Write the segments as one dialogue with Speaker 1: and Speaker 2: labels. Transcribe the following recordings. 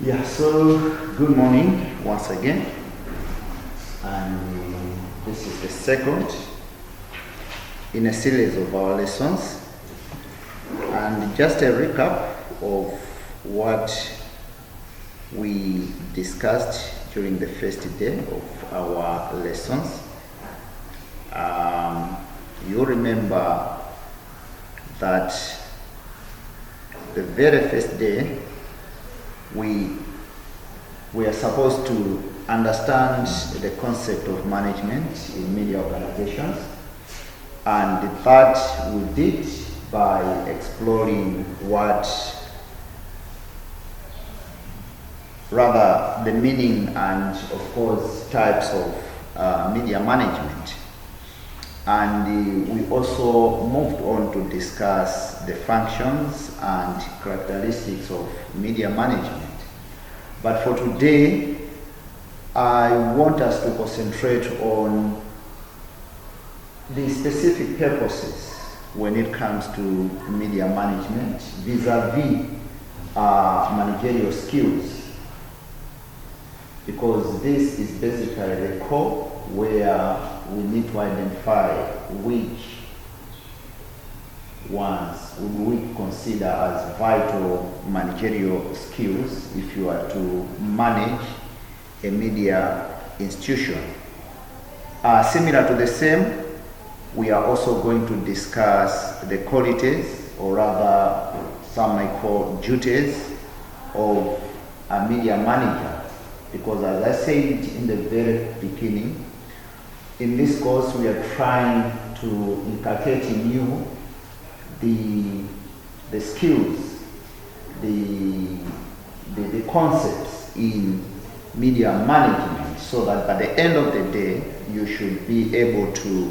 Speaker 1: Yeah, so good morning once again, and this is the second in a series of our lessons, and just a recap of what we discussed during the first day of our lessons. You remember that the very first day we are supposed to understand the concept of management in media organizations, and that we did by exploring the meaning and of course types of media management. And we also moved on to discuss the functions and characteristics of media management. But for today, I want us to concentrate on the specific purposes when it comes to media management vis-a-vis managerial skills, because this is basically the core where we need to identify which ones would we consider as vital managerial skills if you are to manage a media institution. Similar to the same, we are also going to discuss the qualities, or rather some might call duties, of a media manager, because as I said in the very beginning, in this course we are trying to inculcate in you the skills, the concepts in media management, so that by the end of the day you should be able to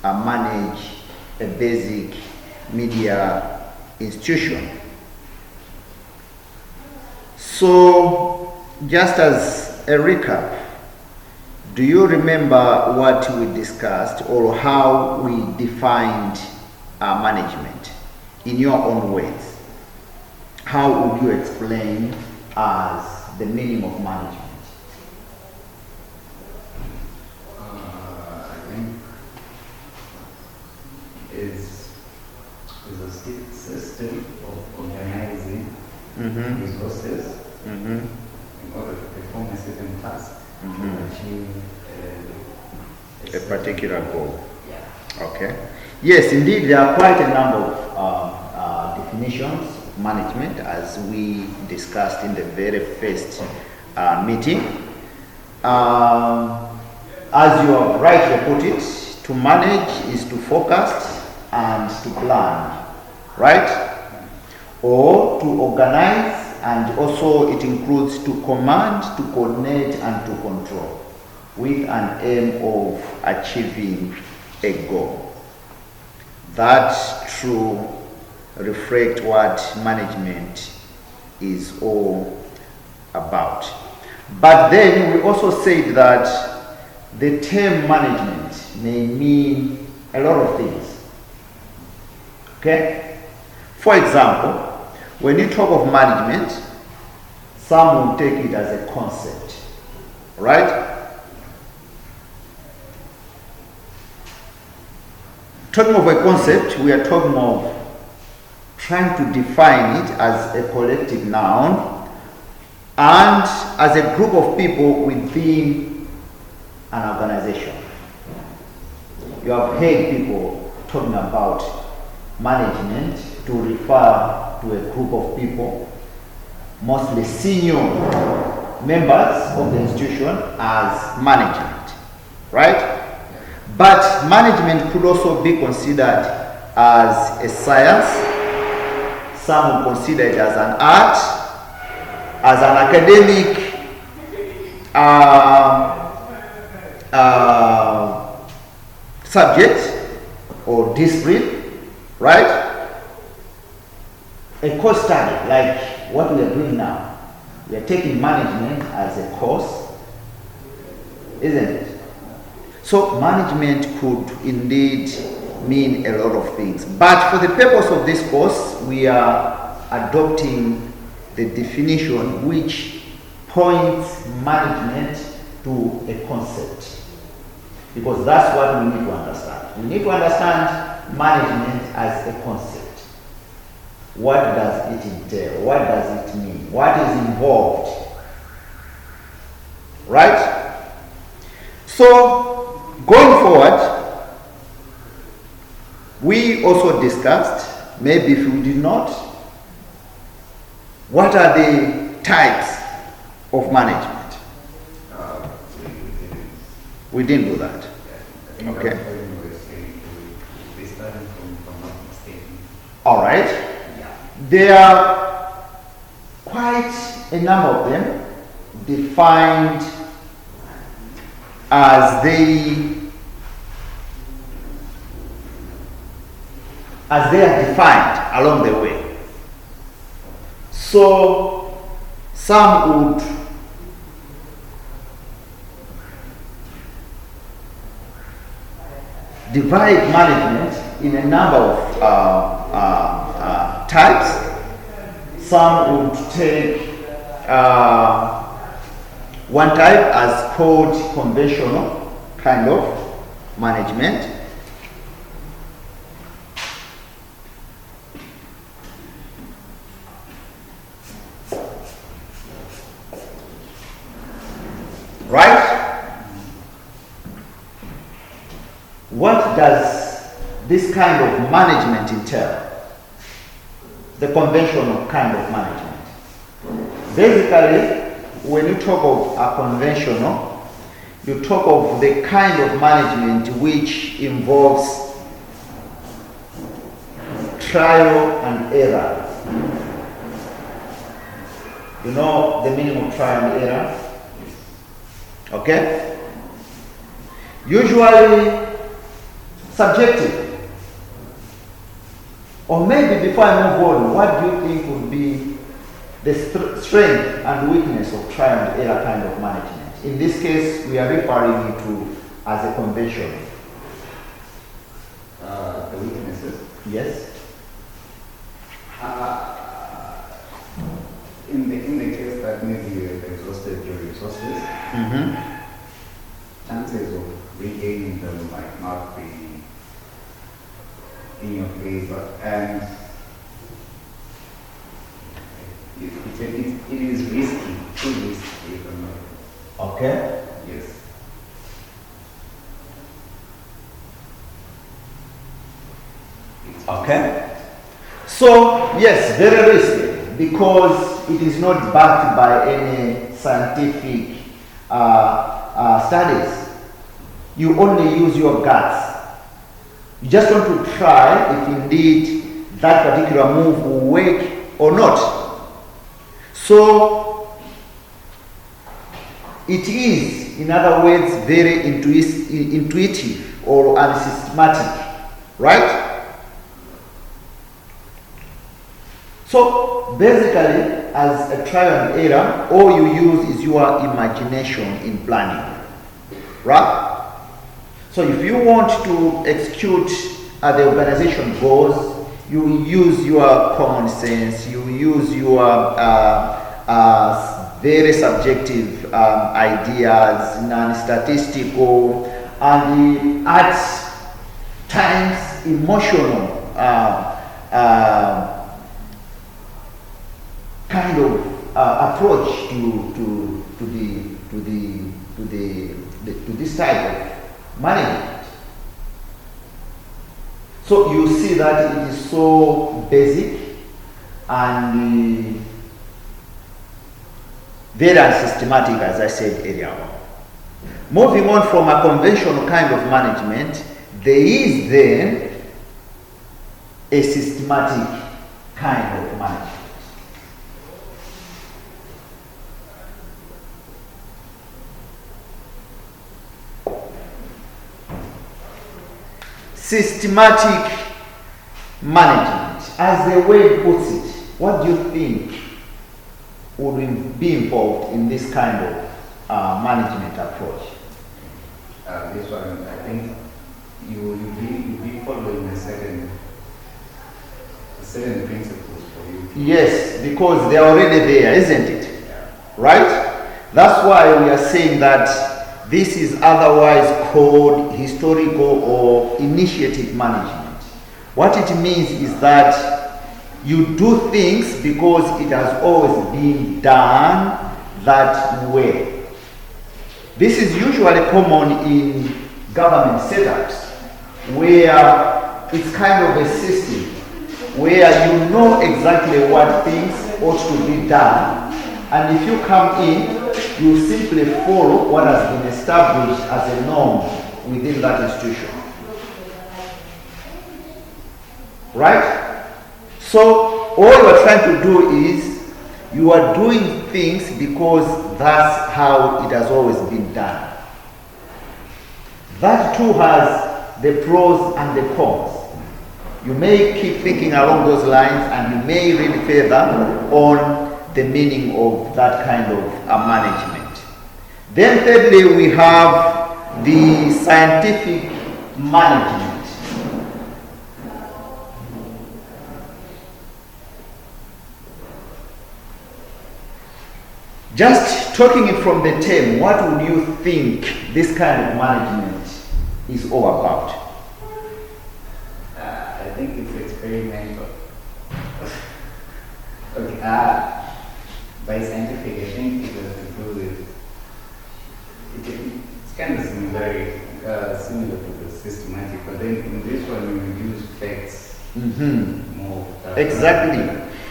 Speaker 1: manage a basic media institution. So just as a recap, do you remember what we discussed or how we defined management in your own words? How would you explain as the meaning of management?
Speaker 2: I think it's a system of organizing resources in order to perform a certain task to achieve
Speaker 1: a particular goal. Okay. Yes, indeed, there are quite a number of definitions of management, as we discussed in the very first meeting. As you have rightly put it, to manage is to forecast and to plan, right? Or to organize, and also it includes to command, to coordinate, and to control, with an aim of achieving a goal. That true reflect what management is all about. But then we also said that the term management may mean a lot of things. Okay? For example, when you talk of management, some will take it as a concept, right? Talking of a concept, we are talking of trying to define it as a collective noun and as a group of people within an organization. You have heard people talking about management to refer to a group of people, mostly senior members of the institution, as management, right? But management could also be considered as a science. Some will consider it as an art, as an academic subject or discipline, right? A course study, like what we are doing now. We are taking management as a course, isn't it? So management could indeed mean a lot of things. But for the purpose of this course, we are adopting the definition which points management to a concept, because that's what we need to understand. We need to understand management as a concept. What does it entail? What does it mean? What is involved? Right? So, going forward, we also discussed, maybe if we did not, what are the types of management? We didn't do that. Okay. All right. There are quite a number of them defined as they are defined along the way. So some would divide management in a number of types. Some would take one type as called conventional kind of management. Right? What does this kind of management entail? The conventional kind of management. Basically, when you talk of a conventional, you talk of the kind of management which involves trial and error. You know the meaning of trial and error? Okay? Usually subjective. Or maybe before I move on, what do you think would be the strength and weakness of trial and error kind of management? In this case, we are referring to as a convention.
Speaker 2: The weaknesses?
Speaker 1: Yes.
Speaker 2: In the case that maybe you have exhausted your resources, chances of regaining them might not be in your favor, and it is risky, too risky, if I'm not.
Speaker 1: Okay.
Speaker 2: Yes.
Speaker 1: Okay. So, yes, very risky because it is not backed by any scientific studies. You only use your guts. You just want to try if indeed that particular move will work or not. So, it is, in other words, very intuitive or unsystematic, right? So, basically, as a trial and error, all you use is your imagination in planning, right? So if you want to execute the organization goals, you use your common sense, you use your very subjective ideas, non-statistical, and at times emotional kind of approach to this type of management. So you see that it is so basic and very unsystematic, as I said earlier on. Moving on from a conventional kind of management, there is then a systematic kind of management. Systematic management, as the word puts it, what do you think would be involved in this kind of management approach?
Speaker 2: This one, I think you be following a certain principles for you.
Speaker 1: Yes, because they are already there, isn't it?
Speaker 2: Yeah.
Speaker 1: Right? That's why we are saying that this is otherwise called historical or initiative management. What it means is that you do things because it has always been done that way. This is usually common in government setups where it's kind of a system where you know exactly what things ought to be done, and if you come in, you simply follow what has been established as a norm within that institution. Right? So all you are trying to do is you are doing things because that's how it has always been done. That too has the pros and the cons. You may keep thinking along those lines and you may read further on the meaning of that kind of management. Then thirdly, we have the scientific management. Just talking it from the term, what would you think this kind of management is all about?
Speaker 2: I think it's experimental. Okay, by scientific, I think it has to do with, it's kind of similar to the systematic, but then in this one we use facts more.
Speaker 1: Exactly.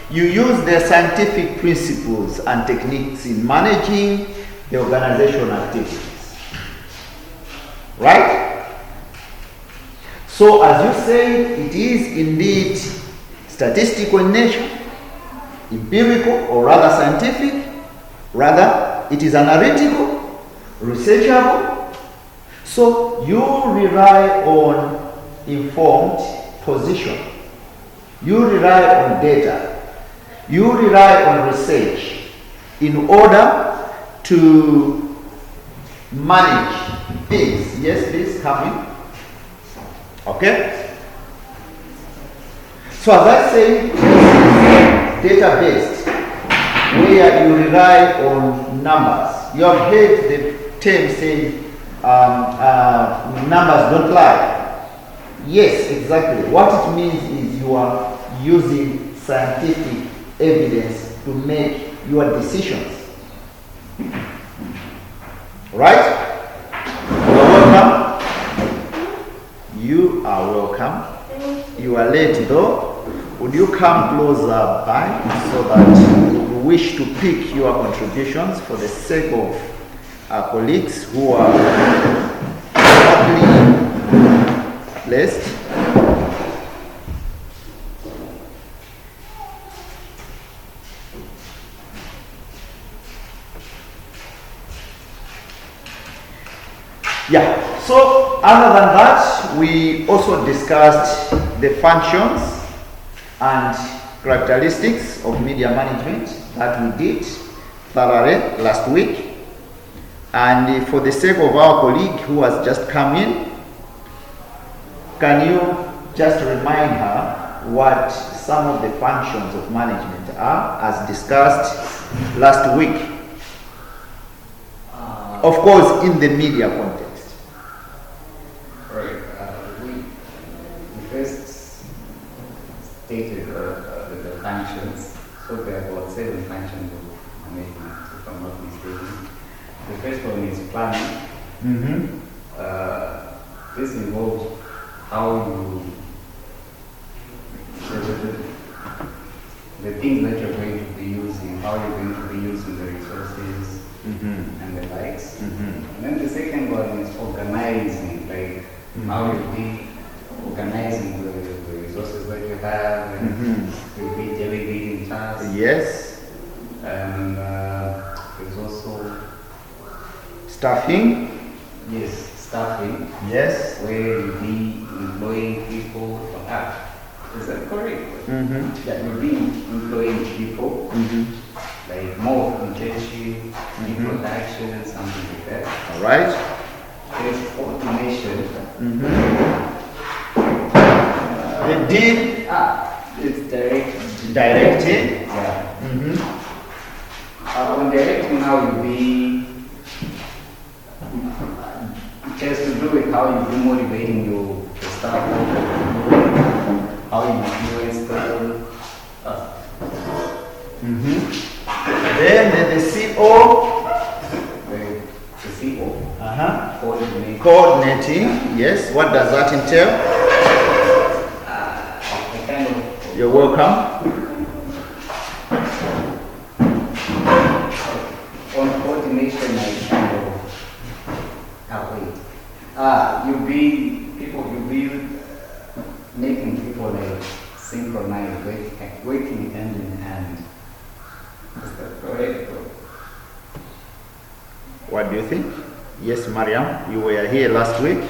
Speaker 1: You use the scientific principles and techniques in managing the organizational activities. Right? So as you say, it is indeed statistical in nature, empirical or rather scientific, rather it is analytical, researchable. So you rely on informed position. You rely on data. You rely on research in order to manage things. Yes, please come in. Okay? So as I say, data-based, where you rely on numbers. You have heard the term saying numbers don't lie. Yes, exactly. What it means is you are using scientific evidence to make your decisions. Right? You're welcome. You are welcome. You are late though. Would you come closer by so that we wish to pick your contributions for the sake of our colleagues who are properly placed? Yeah, so other than that, we also discussed the functions and characteristics of media management that we did thoroughly last week. And for the sake of our colleague who has just come in, can you just remind her what some of the functions of management are as discussed last week? Of course, in the media context.
Speaker 2: Right. We first stated the functions. So there are about 7 functions of management, if I'm not mistaken. The first one is planning. This involves how you, the things that you're going to be using, how you're going to be using the resources and the likes. And then the second one is organizing, like how you'll be organizing the resources that you have, and you'll be delegating tasks.
Speaker 1: Yes.
Speaker 2: And there's also
Speaker 1: Staffing.
Speaker 2: yes, staffing,
Speaker 1: Yes.
Speaker 2: where you'll be employing people for that. Is that correct? That you'll be employing people, like more internship, production, something like that.
Speaker 1: All right.
Speaker 2: There's automation.
Speaker 1: The deed
Speaker 2: It's
Speaker 1: directing.
Speaker 2: Yeah. On directing now you'll be It has to do with how you do motivating your staff, how you influence people.
Speaker 1: Then the CO.
Speaker 2: The CEO.
Speaker 1: Coordinating. Yes. What does that entail?
Speaker 2: A kind of.
Speaker 1: You're welcome.
Speaker 2: On coordination, I kind of. You'll be making people like synchronize, working hand in hand. Is that correct?
Speaker 1: What do you think? Yes, Mariam, you were here last week.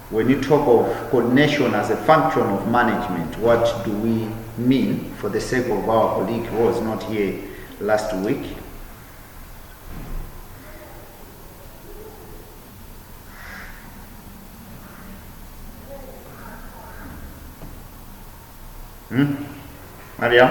Speaker 1: When you talk of coordination as a function of management, what do we mean for the sake of our colleague who was not here last week? Mariam?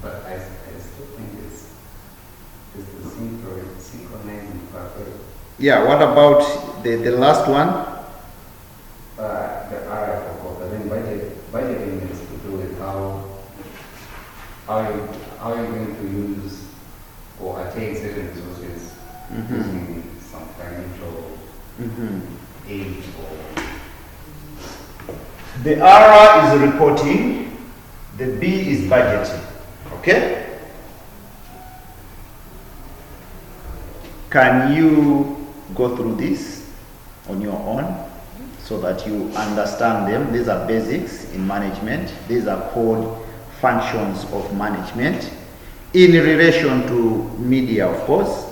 Speaker 2: But I still think it's the synchronizing part.
Speaker 1: Yeah, what about the last one?
Speaker 2: But then budgeting is to do with how you're going to use or attain certain resources using some financial aid or.
Speaker 1: The R is reporting, the B is budgeting. Okay? Can you go through this on your own so that you understand them? These are basics in management. These are called functions of management in relation to media, of course,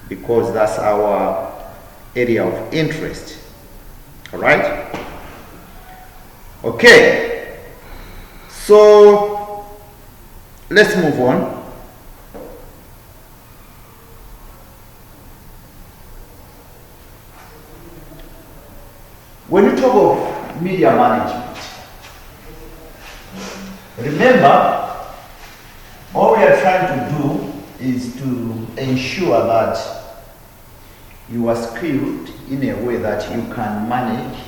Speaker 1: because that's our area of interest. All right? Okay. So let's move on. When you talk of media management, remember, all we are trying to do is to ensure that you are skilled in a way that you can manage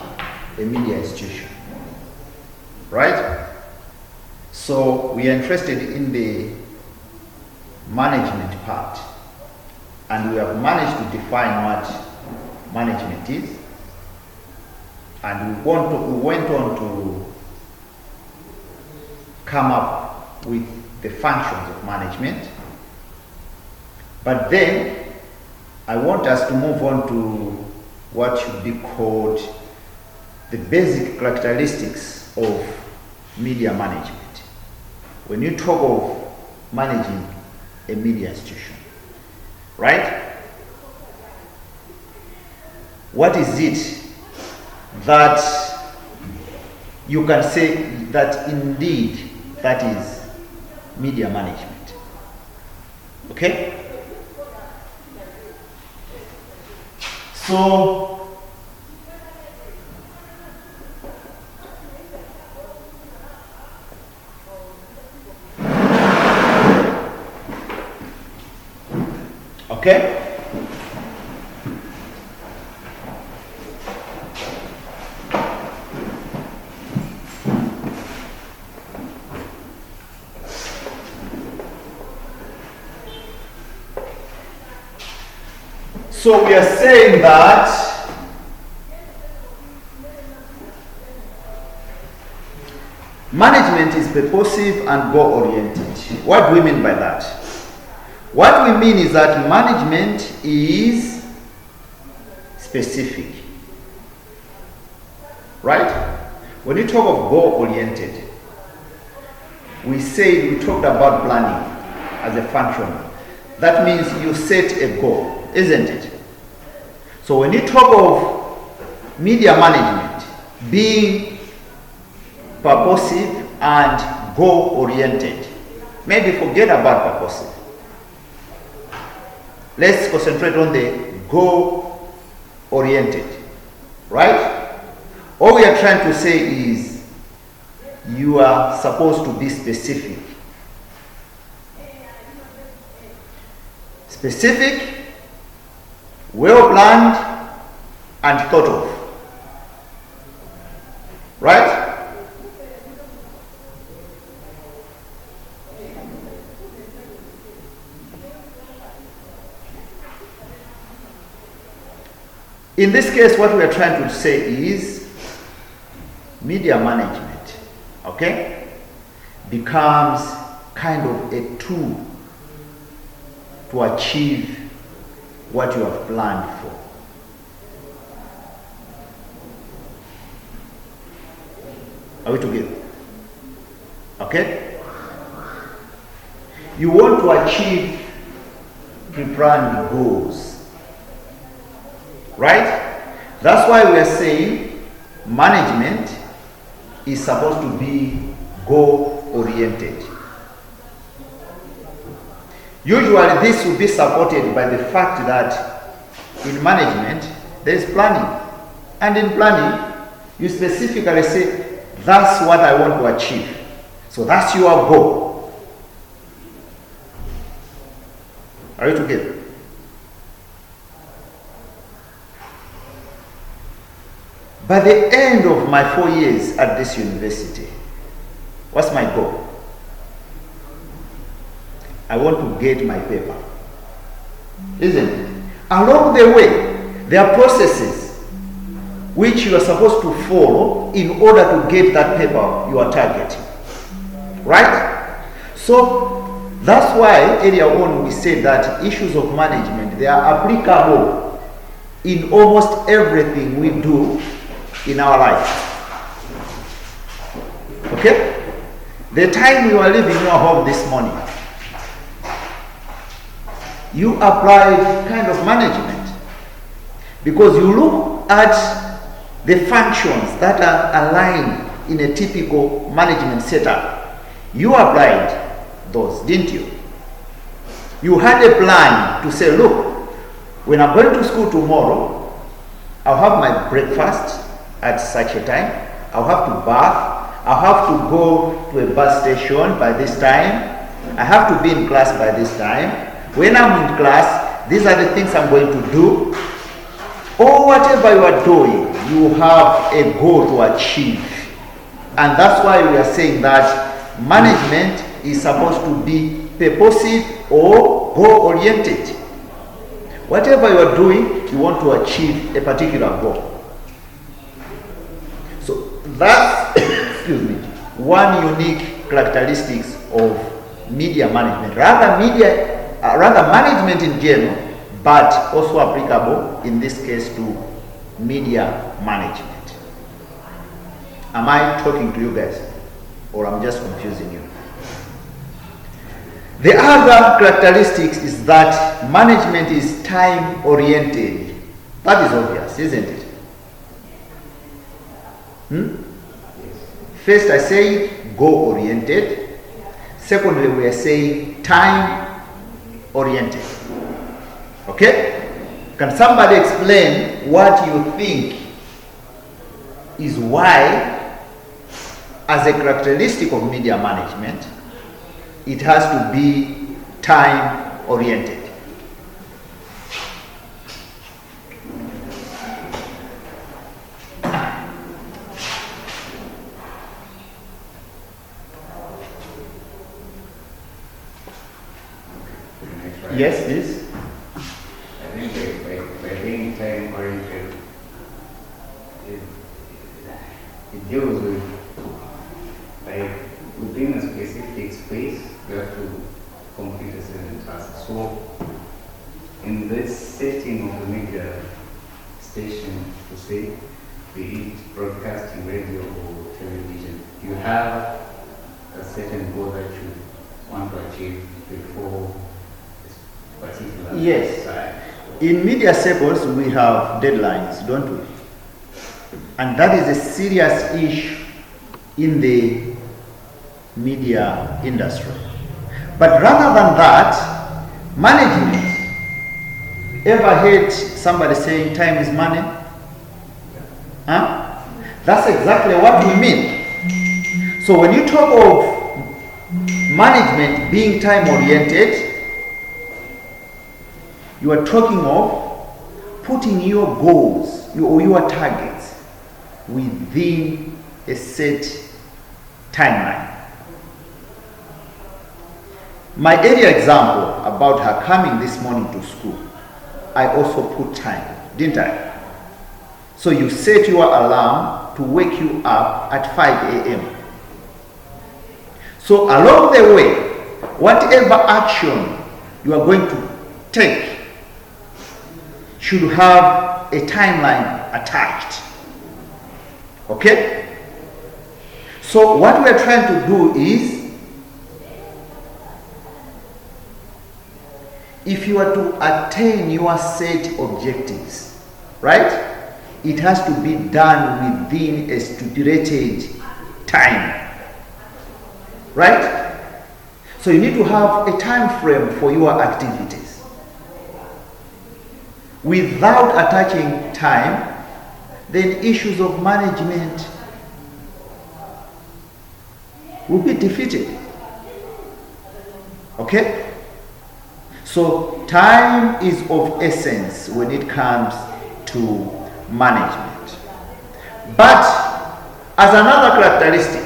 Speaker 1: a media institution. Right? So we are interested in the management part, and we have managed to define what management is, and we went on to come up with the functions of management. But then I want us to move on to what should be called the basic characteristics of media management. When you talk of managing a media institution, right? What is it that you can say that indeed that is media management? Okay? So okay? So we are saying that management is purposive and goal-oriented. What do we mean by that? What we mean is that management is specific. Right? When you talk of goal-oriented, we talked about planning as a function. That means you set a goal, isn't it? So when you talk of media management being purposive and goal-oriented, maybe forget about purposive. Let's concentrate on the goal-oriented, right? All we are trying to say is you are supposed to be specific. Specific, well planned, and thought of. Right? In this case, what we are trying to say is media management, okay, becomes kind of a tool to achieve what you have planned for. Are we together? Okay? You want to achieve pre-planned goals, right? That's why we are saying management is supposed to be goal-oriented. Usually this will be supported by the fact that in management there is planning. And in planning, you specifically say, that's what I want to achieve. So that's your goal. Are you together? By the end of my 4 years at this university, what's my goal? I want to get my paper. Isn't it? Along the way, there are processes which you are supposed to follow in order to get that paper you are targeting. Right? So that's why earlier on we said that issues of management, they are applicable in almost everything we do in our life. Okay? The time we were leaving your home this morning, you applied kind of management because you look at the functions that are aligned in a typical management setup. You applied those, didn't you? You had a plan to say, look, when I'm going to school tomorrow, I'll have my breakfast at such a time, I'll have to bath, I'll have to go to a bus station by this time, I have to be in class by this time. When I'm in class, these are the things I'm going to do. Or whatever you are doing, you have a goal to achieve. And that's why we are saying that management is supposed to be purposive or goal-oriented. Whatever you are doing, you want to achieve a particular goal. So that's excuse me, one unique characteristics of media management. Rather management in general, but also applicable in this case to media management. Am I talking to you guys, or I'm just confusing you? The other characteristics is that management is time oriented. That is obvious, isn't it? First I say goal oriented. Secondly, we are saying time oriented. Okay? Can somebody explain what you think is why, as a characteristic of media management, it has to be time oriented? Yes, please.
Speaker 2: I think by being time oriented, it deals with, like, within a specific space, you have to complete a certain task. So, in this setting of the media station, to say, be it broadcasting, radio, or television, you have a certain goal that you want to achieve before this particular
Speaker 1: Yes.
Speaker 2: time.
Speaker 1: In media circles, we have deadlines, don't we? And that is a serious issue in the media industry. But rather than that, management, ever heard somebody saying time is money? Huh? That's exactly what we mean. So when you talk of management being time-oriented, you are talking of putting your goals or your targets within a set timeline. My earlier example about her coming this morning to school, I also put time, didn't I? So you set your alarm to wake you up at 5 a.m. So along the way, whatever action you are going to take should have a timeline attached. Okay? So what we are trying to do is, if you are to attain your set objectives, right? It has to be done within a stipulated time. Right? So you need to have a time frame for your activities. Without attaching time, then issues of management will be defeated. Okay? So time is of essence when it comes to management. But as another characteristic,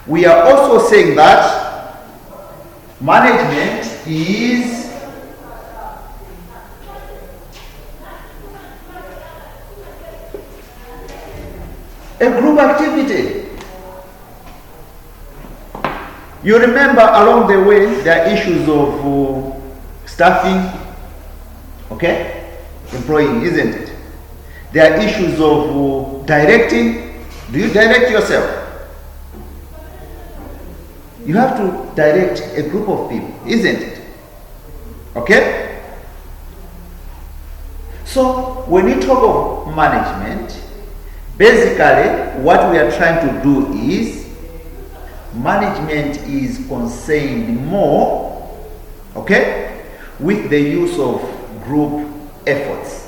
Speaker 1: we are also saying that management is a group activity. You remember along the way there are issues of staffing, okay, employing, isn't it? There are issues of directing. Do you direct yourself? You have to direct a group of people, isn't it? Okay? So when you talk of management, basically what we are trying to do is, management is concerned more, okay, with the use of group efforts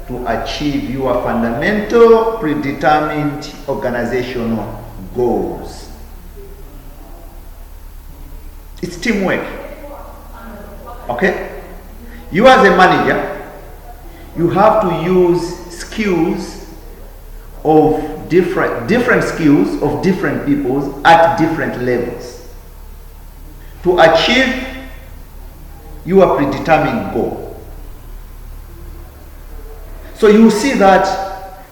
Speaker 1: to achieve your fundamental predetermined organizational goals. It's teamwork. Okay? You as a manager, you have to use skills of different skills of different people at different levels to achieve your predetermined goal. So you see that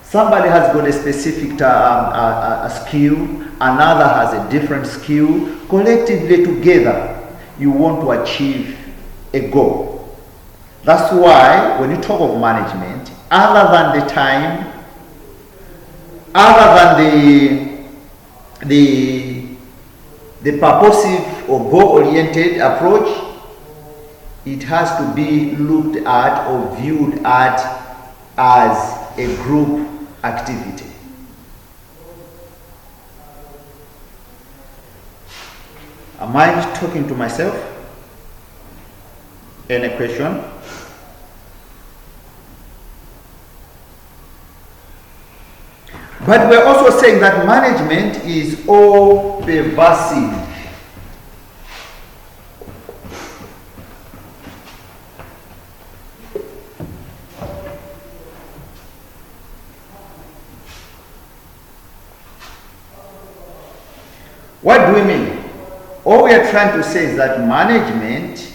Speaker 1: somebody has got a specific skill, another has a different skill. Collectively together, you want to achieve a goal. That's why when you talk of management, other than the time, other than the purposive or goal-oriented approach, it has to be looked at or viewed at as a group activity. Am I talking to myself? Any question? But we're also saying that management is all pervasive. What do we mean? All we are trying to say is that management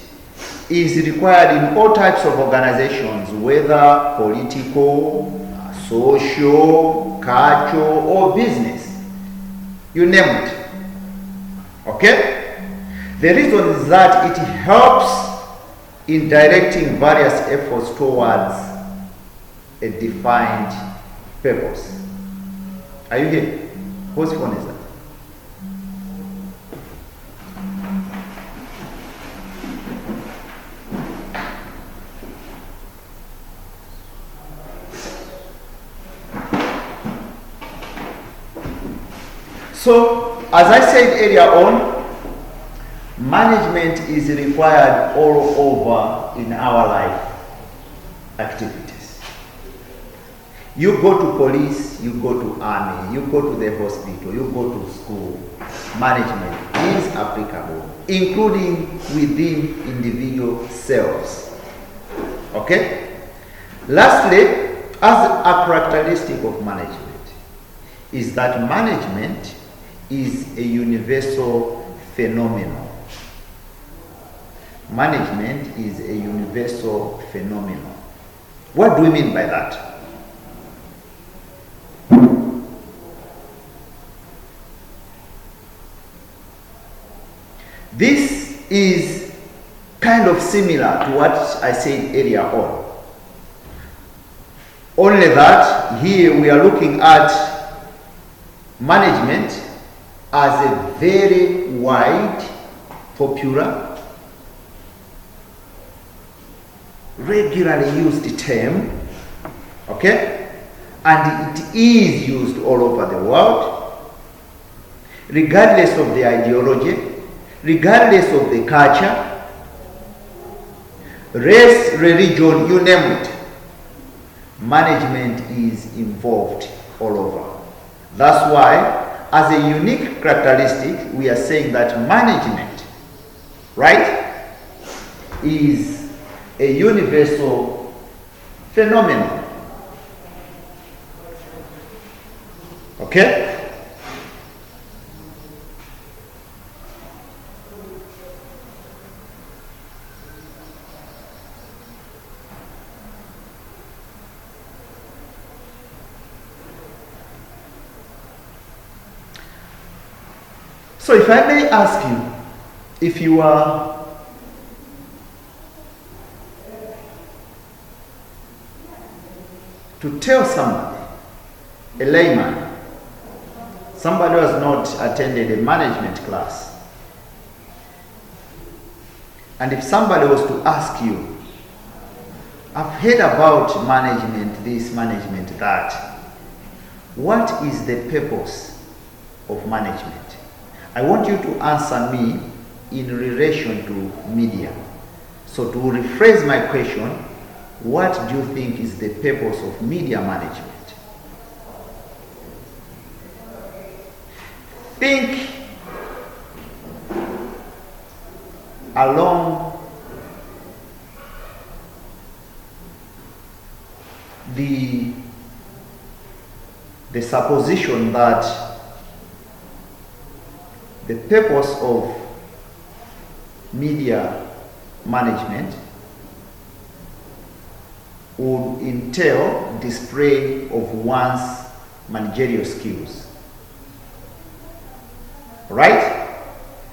Speaker 1: is required in all types of organizations, whether political, social, cultural, or business. You name it. Okay? The reason is that it helps in directing various efforts towards a defined purpose. Are you here? Whose phone is that? So, as I said earlier on, management is required all over in our life activities. You go to police, you go to army, you go to the hospital, you go to school. Management is applicable, including within individual selves. Okay? Lastly, as a characteristic of management, is that management is a universal phenomenon. Management is a universal phenomenon. What do we mean by that? This is kind of similar to what I said earlier on. Only that here we are looking at management as a very wide, popular, regularly used term, okay? And it is used all over the world, regardless of the ideology, regardless of the culture, race, religion, you name it. Management is involved all over. That's why, as a unique characteristic, we are saying that management, right, is a universal phenomenon. Okay? So if I may ask you, if you are to tell somebody, a layman, somebody who has not attended a management class, and if somebody was to ask you, I've heard about management this, management that, what is the purpose of management? I want you to answer me in relation to media. So to rephrase my question, what do you think is the purpose of media management? Think along the supposition that the purpose of media management would entail display of one's managerial skills. Right?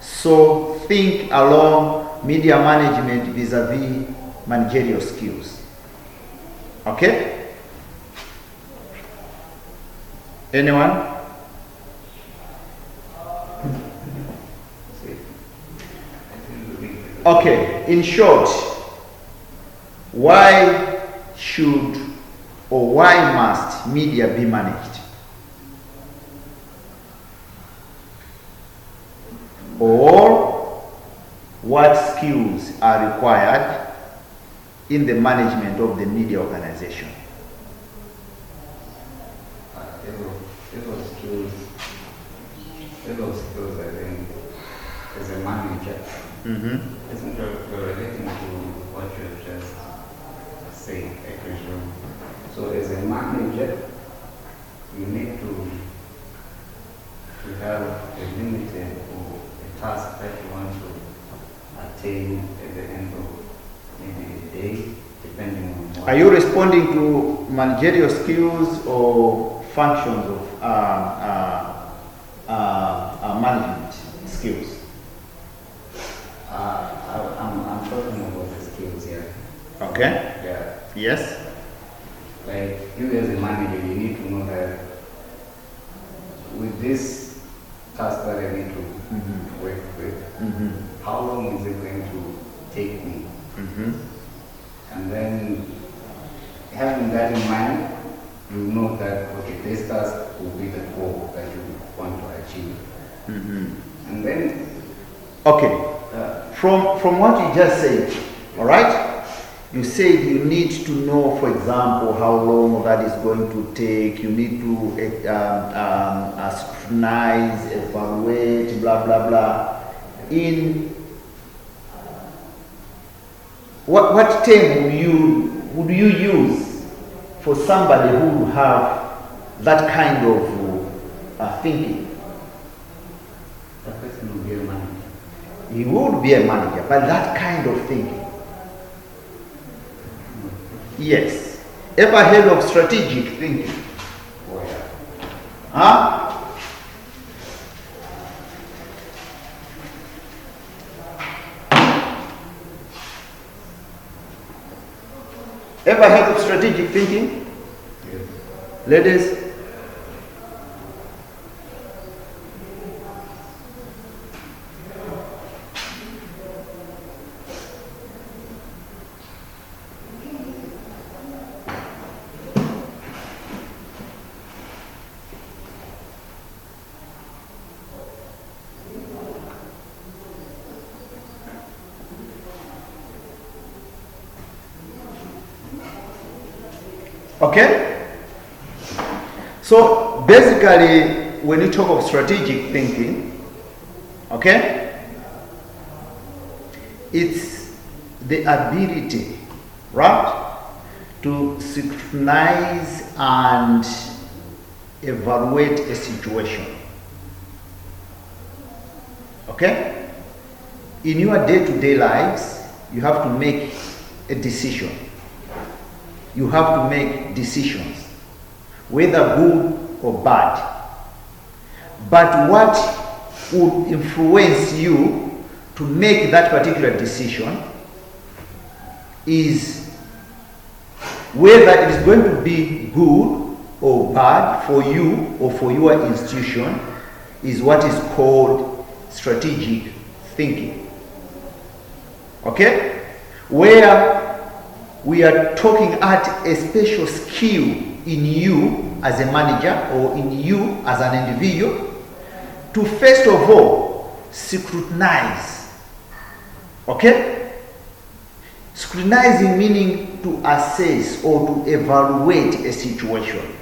Speaker 1: So think along media management vis-a-vis managerial skills. Okay? Anyone? Okay, in short, why should or why must media be managed? Or what skills are required in the management of the media organization?
Speaker 2: Those skills, I think, as a manager, isn't relating to what you have just said, Ekrishan. So as a manager, you need to have a limited or a task that you want to attain at the end of maybe a day, depending on what.
Speaker 1: Are you responding to managerial skills or functions of management skills?
Speaker 2: I'm talking about the skills here.
Speaker 1: Okay.
Speaker 2: Yeah.
Speaker 1: Yes.
Speaker 2: Like you as a manager, you need to know that with this task that I need to work with, how long is it going to take me? And then having that in mind, you know that, okay, this task will be the goal that you want to achieve. And then...
Speaker 1: Okay. From what you just said, all right, You said you need to know, for example, how long that is going to take. You need to scrutinize, evaluate, blah, blah, blah. In what term would you use for somebody who would have that kind of thinking?
Speaker 2: That person will be a manager.
Speaker 1: He would be a manager, but that kind of thinking. Yes. Ever heard of strategic thinking?
Speaker 2: Oh, yeah.
Speaker 1: Huh? Ever heard of strategic thinking?
Speaker 2: Yes.
Speaker 1: Ladies? Okay? So basically, when you talk of strategic thinking, okay, it's the ability, right, to scrutinize and evaluate a situation. Okay? In your day-to-day lives, you have to make a decision. You have to make decisions, whether good or bad. But what would influence you to make that particular decision is whether it is going to be good or bad for you or for your institution, is what is called strategic thinking. Okay? Where we are talking at a special skill in you as a manager or in you as an individual to first of all scrutinize. Okay? Scrutinizing meaning to assess or to evaluate a situation.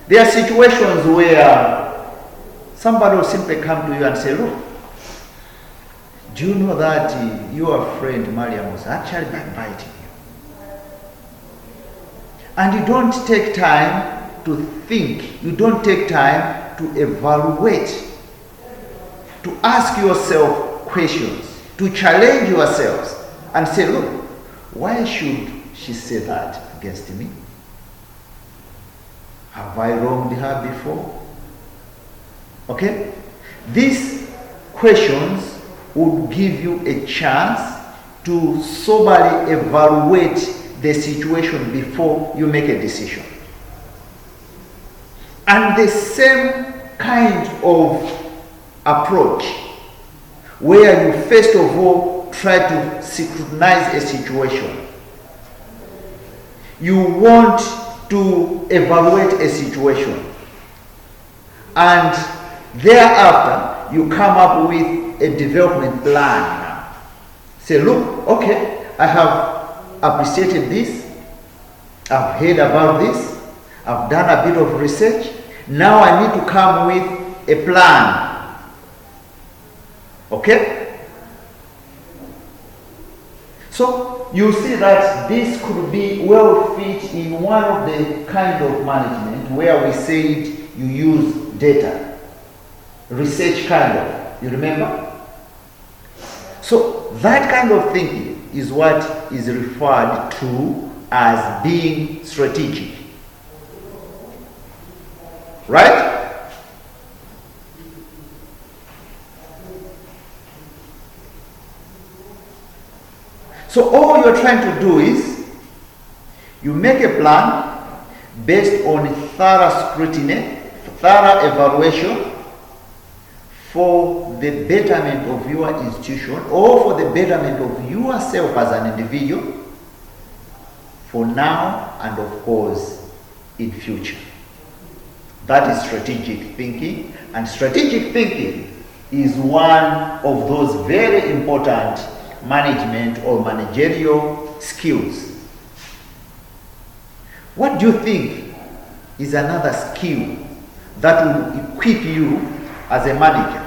Speaker 1: There are situations where somebody will simply come to you and say, look, do you know that your friend Mariam was actually backbiting you? And you don't take time to think, you don't take time to evaluate, to ask yourself questions, to challenge yourselves and say, look, why should she say that against me? Have I wronged her before? Okay? These questions would give you a chance to soberly evaluate the situation before you make a decision. And the same kind of approach, where you first of all try to scrutinize a situation. You want to evaluate a situation, and thereafter you come up with a development plan now. Say, look, okay, I have appreciated this, I've heard about this, I've done a bit of research, now I need to come with a plan. Okay? So you see that this could be well fit in one of the kind of management where we said you use data, research kind of, you remember? So that kind of thinking is what is referred to as being strategic. Right? So all you're trying to do is you make a plan based on thorough scrutiny, thorough evaluation for the betterment of your institution or for the betterment of yourself as an individual for now and of course in future. That is strategic thinking, and strategic thinking is one of those very important management or managerial skills. What do you think is another skill that will equip you as a manager?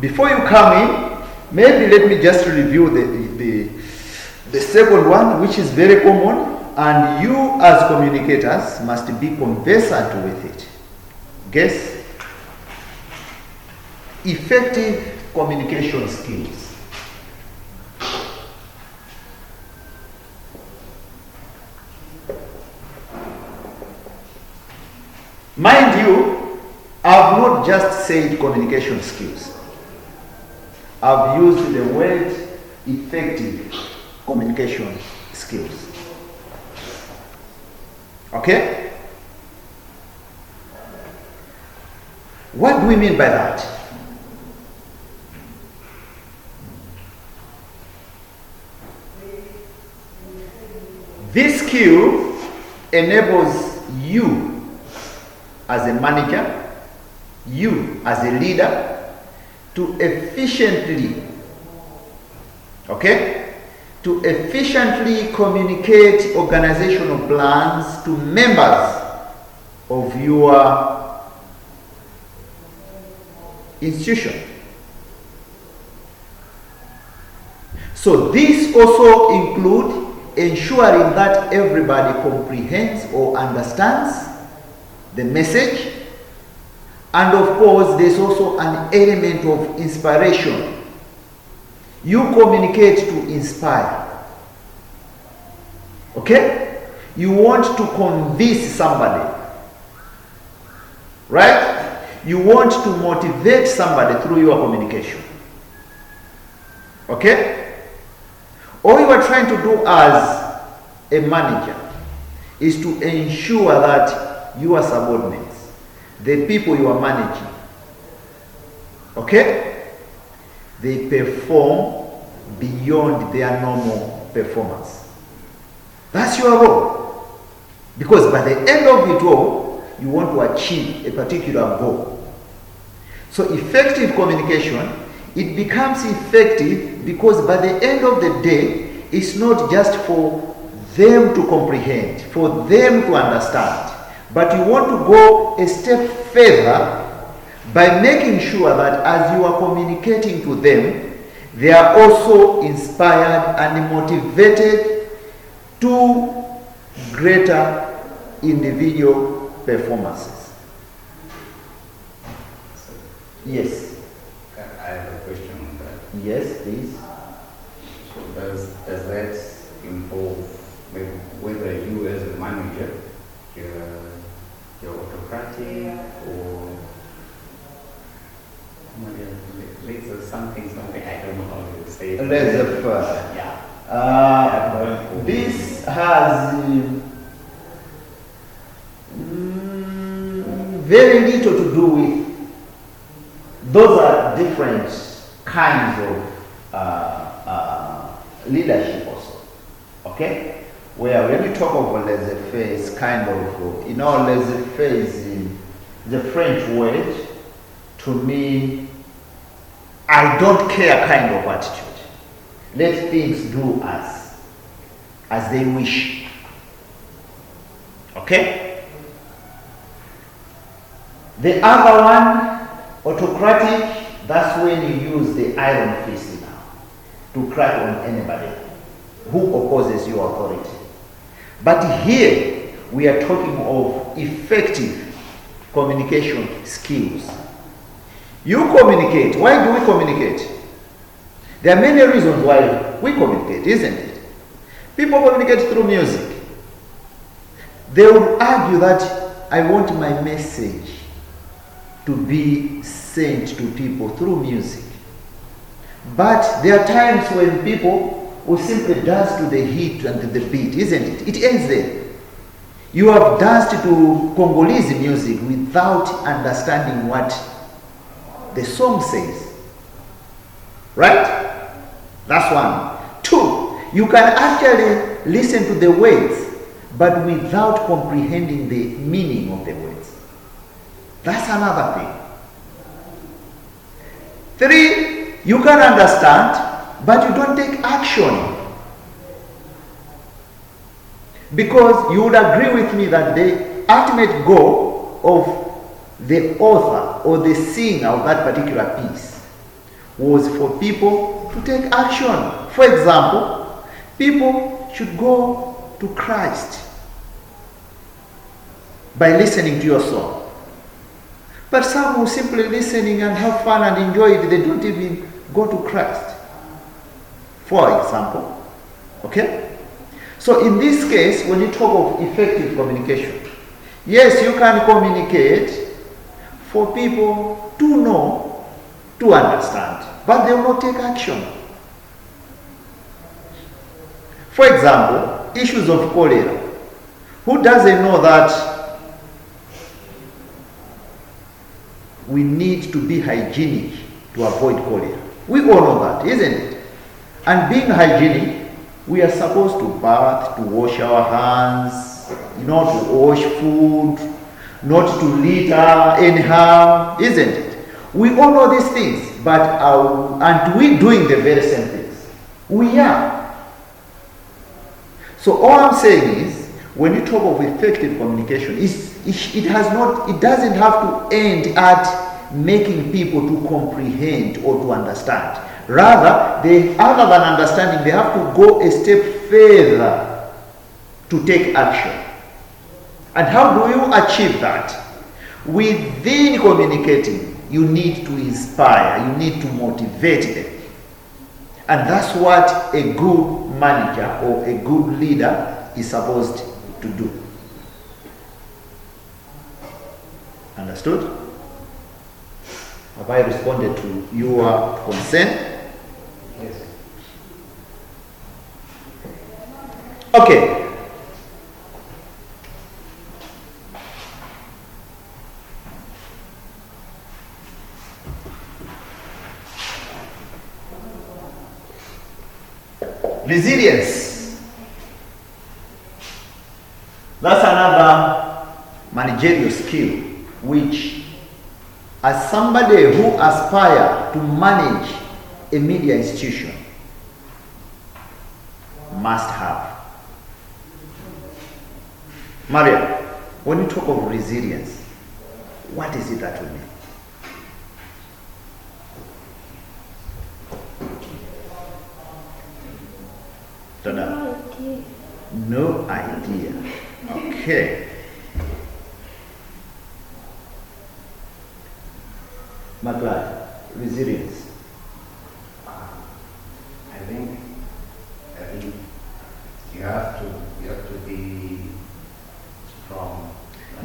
Speaker 1: Before you come in, maybe let me just review the second one, which is very common, and you as communicators must be conversant with it. Guess? Effective communication skills. Mind you, I've not just said communication skills. I've used the word effective communication skills. Okay? What do we mean by that? This skill enables you as a manager, you as a leader, to efficiently communicate organizational plans to members of your institution. So this also includes ensuring that everybody comprehends or understands the message, and of course there's also an element of inspiration. You communicate to inspire. Okay? You want to convince somebody. Right? You want to motivate somebody through your communication. Okay? All you are trying to do as a manager is to ensure that your subordinates, the people you are managing, okay, they perform beyond their normal performance. That's your role. Because by the end of it all, you want to achieve a particular goal. So effective communication, it becomes effective because by the end of the day, it's not just for them to comprehend, for them to understand, but you want to go a step further by making sure that as you are communicating to them, they are also inspired and motivated to greater individual performances. Yes.
Speaker 2: I have a question on that.
Speaker 1: Yes, please.
Speaker 2: So does that involve maybe whether you as a manager, you're autocratic or something, I don't know how to say it.
Speaker 1: Laissez-faire.
Speaker 2: Yeah.
Speaker 1: This has very little to do with, those are different kinds of leadership also. Okay? Where when you talk of laissez-faire, it's kind of, laissez-faire is the French word to mean I don't care kind of attitude. Let things do as they wish. Okay? The other one, autocratic, that's when you use the iron fist now to crack on anybody who opposes your authority. But here we are talking of effective communication skills. You communicate. Why do we communicate? There are many reasons why we communicate, isn't it? People communicate through music. They would argue that I want my message to be sent to people through music. But there are times when people will simply dance to the hit and to the beat, isn't it? It ends there. You have danced to Congolese music without understanding what the song says. Right? That's one. Two, you can actually listen to the words, but without comprehending the meaning of the words. That's another thing. Three, you can understand, but you don't take action. Because you would agree with me that the ultimate goal of the author or the singer of that particular piece was for people to take action. For example, people should go to Christ by listening to your song. But some who simply listening and have fun and enjoy it, they don't even go to Christ. For example, okay? So in this case, when you talk of effective communication, yes, you can communicate for people to know, to understand, but they will not take action. For example, issues of cholera. Who doesn't know that we need to be hygienic to avoid cholera? We all know that, isn't it? And being hygienic, we are supposed to bath, to wash our hands, not to wash food, not to litter anyhow, isn't it? We all know these things, but aren't we doing the very same things? We are. So all I'm saying is, when you talk of effective communication, it doesn't have to end at making people to comprehend or to understand. Rather, other than understanding, they have to go a step further to take action. And how do you achieve that? Within communicating, you need to inspire, you need to motivate them. And that's what a good manager or a good leader is supposed to do. Understood? Have I responded to your concern?
Speaker 2: Yes.
Speaker 1: Okay. Resilience. That's another managerial skill which, as somebody who aspires to manage a media institution, must have. Maria, when you talk of resilience, what is it that we mean? Dada? No idea. Okay. McLeod, resilience.
Speaker 2: I think you have to be strong.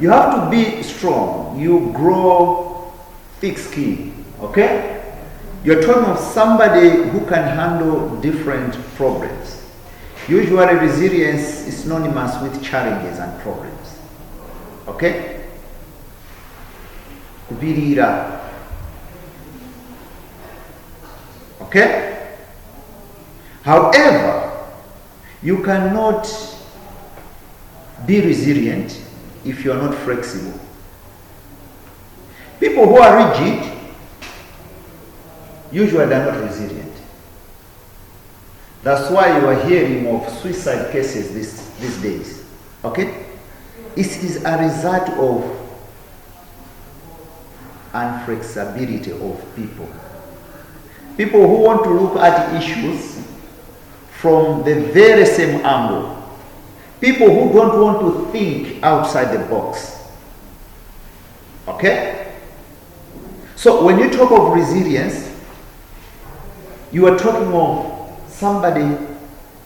Speaker 1: You have to be strong. You grow thick skin. Okay? You're talking of somebody who can handle different problems. Usually resilience is synonymous with challenges and problems. Okay? Kubirira. Okay? However, you cannot be resilient if you are not flexible. People who are rigid usually are not resilient. That's why you are hearing of suicide cases these days. Okay? It is a result of unflexibility of people. People who want to look at issues from the very same angle. People who don't want to think outside the box. Okay? So when you talk of resilience, you are talking of somebody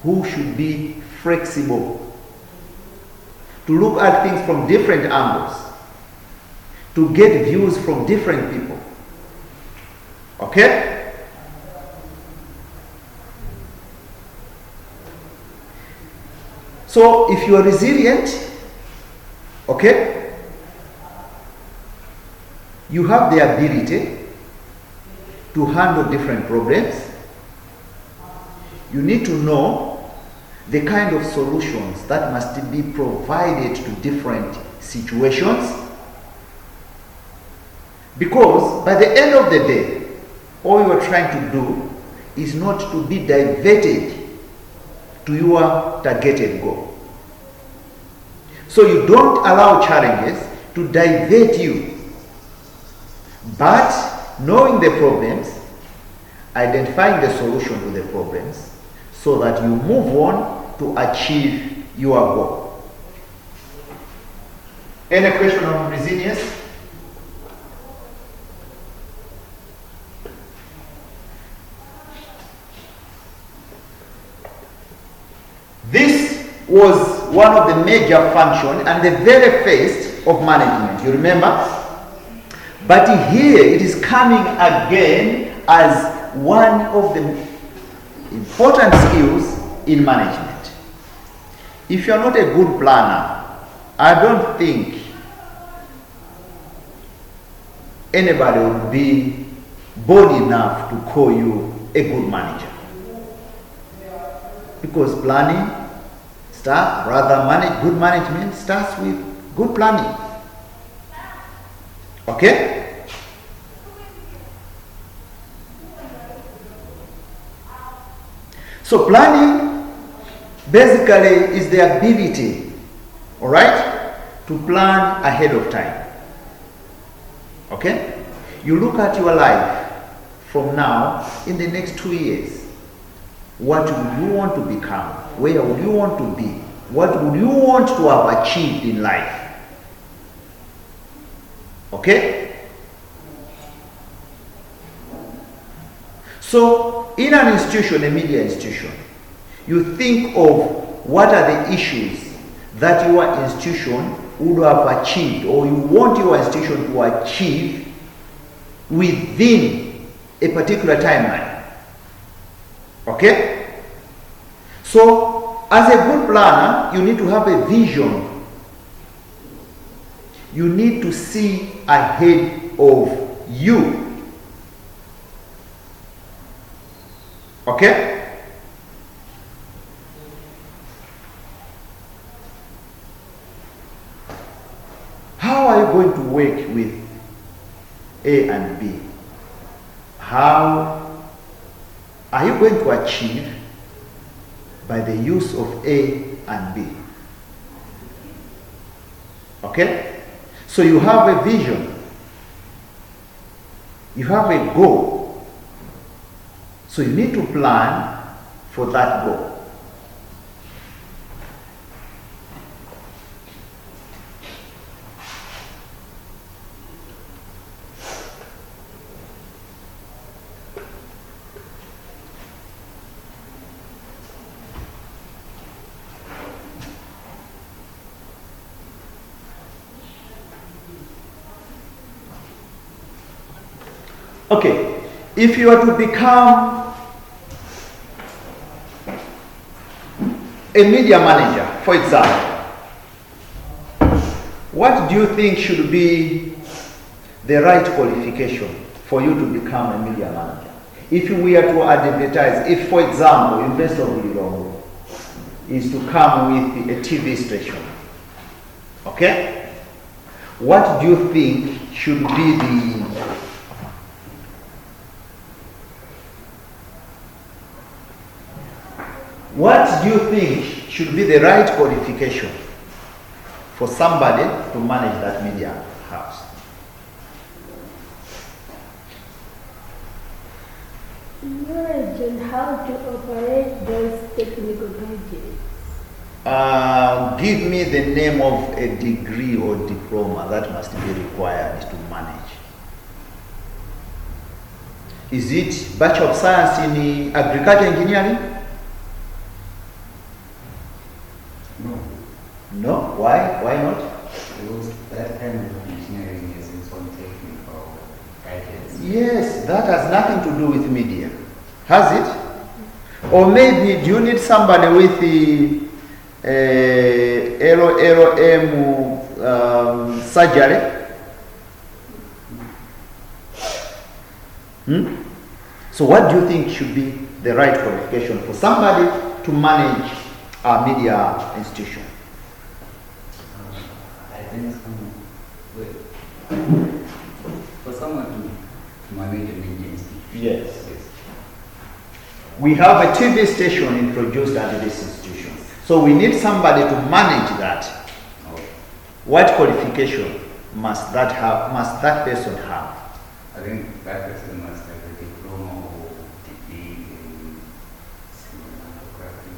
Speaker 1: who should be flexible, to look at things from different angles, to get views from different people. Okay? So if you are resilient, okay, you have the ability to handle different problems. You need to know the kind of solutions that must be provided to different situations. Because by the end of the day, all you are trying to do is not to be diverted to your targeted goal. So you don't allow challenges to divert you, but knowing the problems, identifying the solution to the problems, so that you move on to achieve your goal. Any question on resilience? This was one of the major functions and the very first of management, you remember? But here it is coming again as one of the important skills in management. If you are not a good planner, I don't think anybody would be bold enough to call you a good manager. Because planning good management starts with good planning. Okay? So planning basically is the ability, all right, to plan ahead of time. Okay? You look at your life from now in the next 2 years. What would you want to become? Where would you want to be? What would you want to have achieved in life? Okay? So, in an institution, a media institution, you think of what are the issues that your institution would have achieved, or you want your institution to achieve within a particular timeline. Okay? So, as a good planner, you need to have a vision. You need to see ahead of you. Okay? How are you going to work with A and B? How are you going to achieve by the use of A and B? Okay? So you have a vision. You have a goal. So you need to plan for that goal. Okay, if you are to become a media manager, for example, what do you think should be the right qualification for you to become a media manager? If you were to advertise, if for example, University of Lilongwe is to come with a TV station, okay? What do you think should be the What do you think should be the right qualification for somebody to manage that media house?
Speaker 3: Knowledge on how to operate those technical gadgets.
Speaker 1: Give me the name of a degree or diploma that must be required to manage. Is it Bachelor of Science in Agriculture Engineering? No? Why? Why not?
Speaker 2: Because that kind of engineering is in some technical gadgets.
Speaker 1: Yes, that has nothing to do with media. Has it? Or maybe do you need somebody with the LLM surgery? So what do you think should be the right qualification for somebody to manage a media institution?
Speaker 2: I think for someone to manage a media institution.
Speaker 1: Yes. We have a TV station introduced at this institution. So we need somebody to manage that. What qualification must that person have?
Speaker 2: I think that person must have a diploma or degree in cinematography,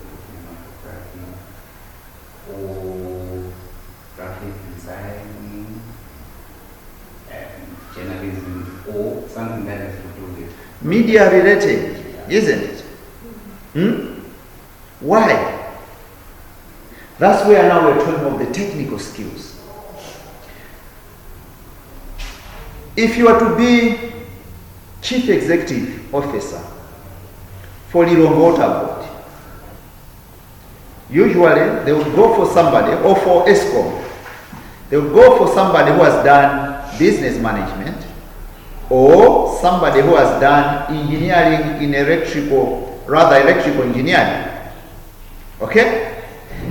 Speaker 2: or graphic design, and journalism, or something that has to do with
Speaker 1: Media related, isn't it? Why? That's where now we're talking about the technical skills. If you are to be chief executive officer for Lilongwe Water Board, usually they will go for somebody, or for ESCOM, they will go for somebody who has done business management, or somebody who has done engineering in electrical engineering. Okay?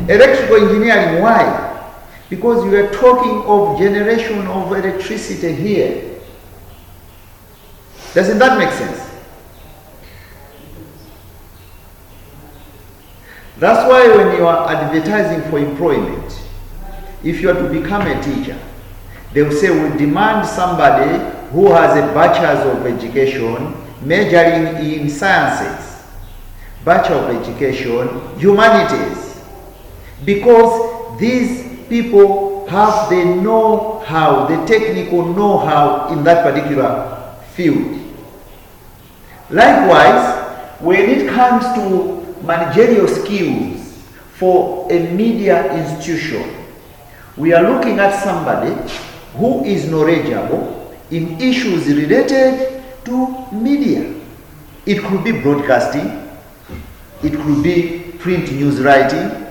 Speaker 1: Electrical engineering, why? Because you are talking of generation of electricity here. Doesn't that make sense? That's why when you are advertising for employment, if you are to become a teacher, they will say we demand somebody who has a bachelor's of education majoring in sciences, bachelor of education, humanities, because these people have the know-how, the technical know-how in that particular field. Likewise, when it comes to managerial skills for a media institution, we are looking at somebody who is knowledgeable in issues related to media. It could be broadcasting, it could be print news writing,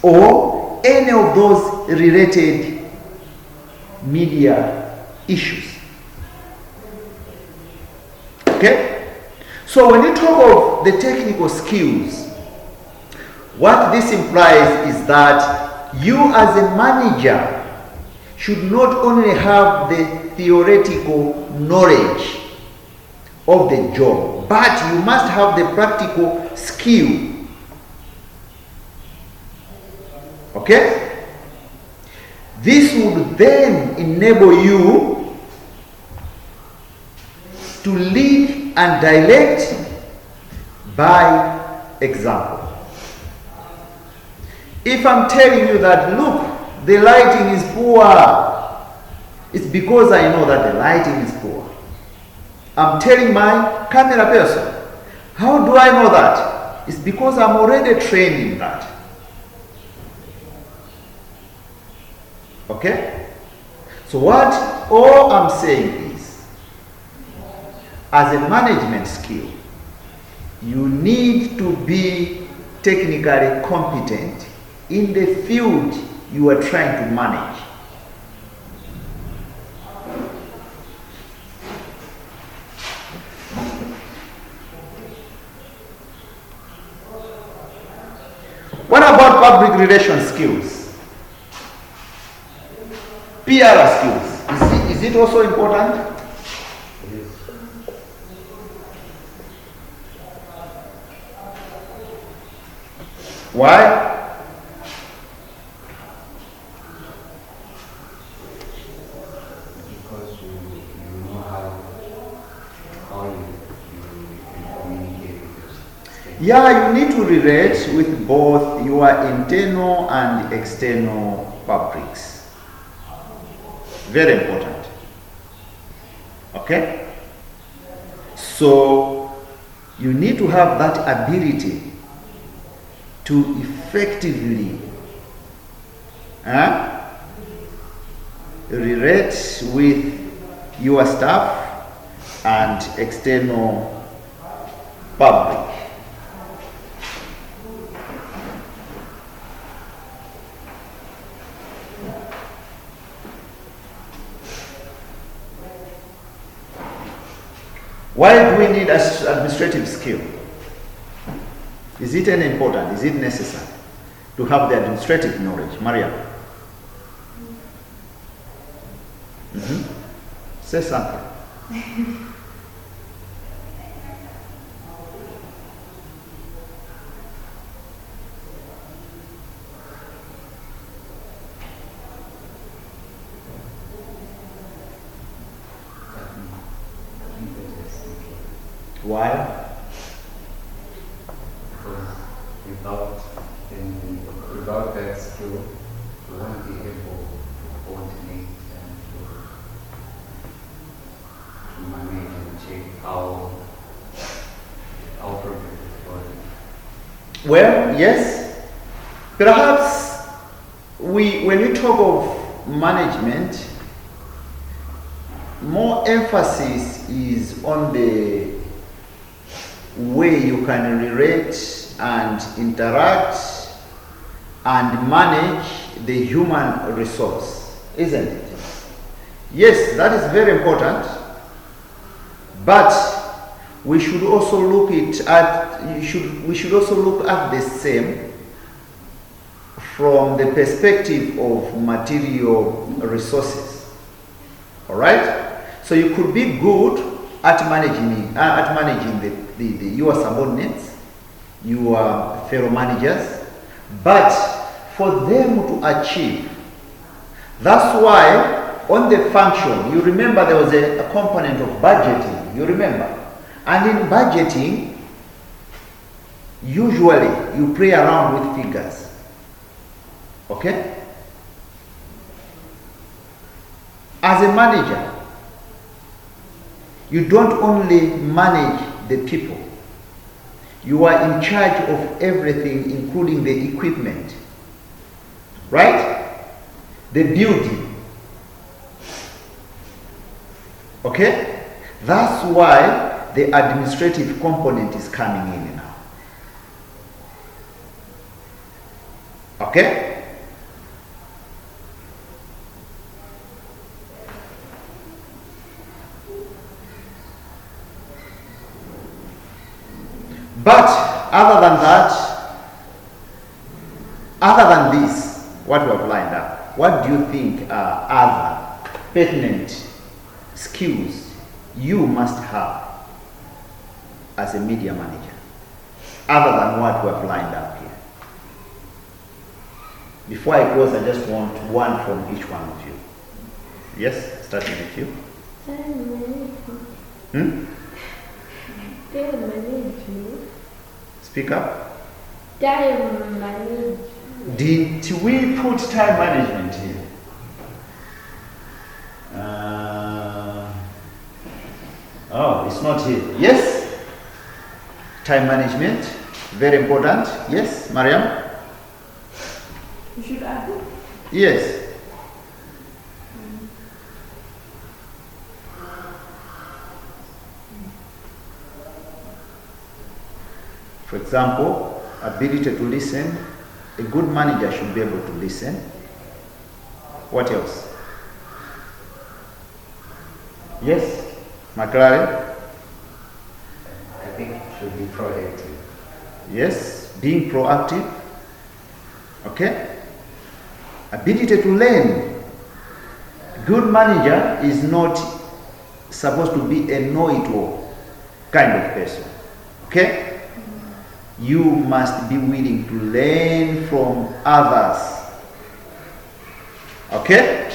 Speaker 1: or any of those related media issues. Okay? So when you talk of the technical skills, what this implies is that you as a manager should not only have the theoretical knowledge of the job, but you must have the practical skill. Okay? This would then enable you to lead and direct by example. If I'm telling you that, look, the lighting is poor, it's because I know that the lighting is poor. I'm telling my camera person, how do I know that? It's because I'm already trained in that. Okay? So what all I'm saying is, as a management skill, you need to be technically competent in the field you are trying to manage. What about public relations skills? PR skills. Is it also important? Why?
Speaker 2: because you know how you communicate with your
Speaker 1: Yeah, you need to relate with both your internal and external publics. Very important. Okay? So, you need to have that ability to effectively relate with your staff and external public. Why do we need administrative skill? Is it any important? Is it necessary to have the administrative knowledge? Maria? Say something. Why?
Speaker 2: Because without that skill, we won't be able to coordinate and to manage and check our progress is going.
Speaker 1: Well, yes. Perhaps when you talk of management, more emphasis is on the way you can relate and interact and manage the human resource, isn't it? Yes, that is very important, but we should also look we should also look at the same from the perspective of material resources. All right? So you could be good at managing your subordinates, your fellow managers, but for them to achieve. That's why on the function, you remember there was a component of budgeting, you remember? And in budgeting, usually you play around with figures. Okay? As a manager, you don't only manage the people. You are in charge of everything, including the equipment. Right? The building. Okay? That's why the administrative component is coming in now. Okay? But other than this, what we have lined up, what do you think are other pertinent skills you must have as a media manager, other than what we have lined up here? Before I close, I just want one from each one of you. Yes, starting with you.
Speaker 3: Time management.
Speaker 1: Speak up.
Speaker 3: Time management.
Speaker 1: Did we put time management here? Oh, it's not here. Yes? Time management, very important. Yes, Mariam?
Speaker 3: You should add it.
Speaker 1: Yes. For example, ability to listen. A good manager should be able to listen. What else? Yes, McLaren?
Speaker 2: I think it should be proactive.
Speaker 1: Yes, being proactive. Okay? Ability to learn. Good manager is not supposed to be a know-it-all kind of person. Okay? You must be willing to learn from others. Okay?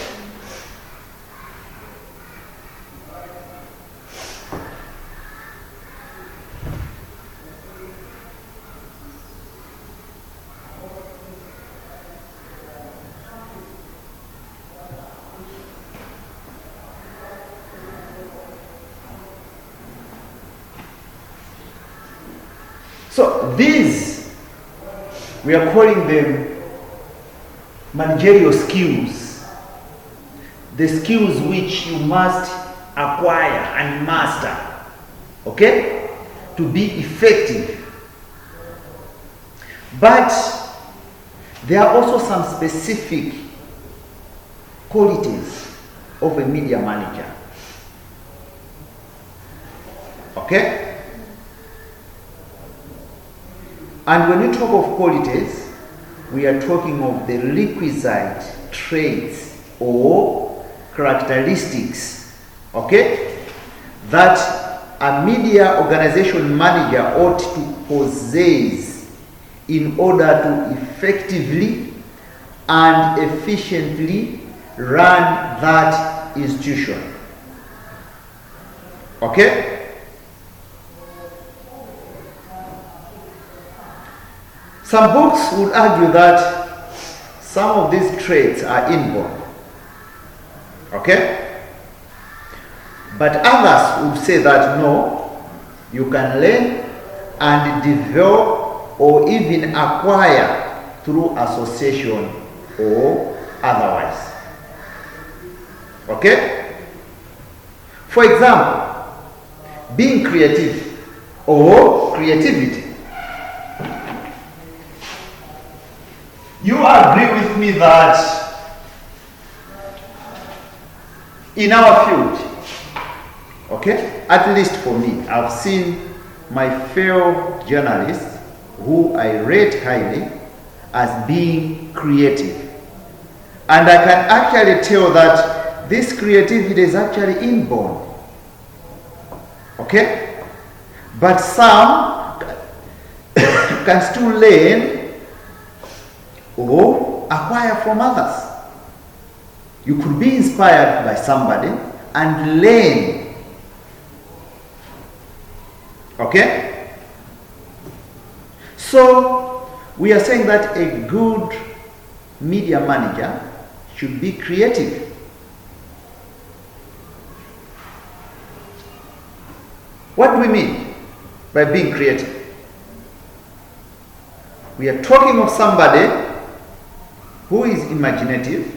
Speaker 1: So these, we are calling them managerial skills. The skills which you must acquire and master, okay, to be effective. But there are also some specific qualities of a media manager. Okay? And when we talk of qualities, we are talking of the requisite traits or characteristics, okay, that a media organization manager ought to possess in order to effectively and efficiently run that institution. Okay? Some books would argue that some of these traits are inborn. Okay? But others would say that no, you can learn and develop or even acquire through association or otherwise. Okay? For example, being creative or creativity. You agree with me that in our field, okay, at least for me, I've seen my fellow journalists who I rate highly as being creative. And I can actually tell that this creativity is actually inborn. Okay? But some can still learn or acquire from others. You could be inspired by somebody and learn. Okay? So, we are saying that a good media manager should be creative. What do we mean by being creative? We are talking of somebody who is imaginative.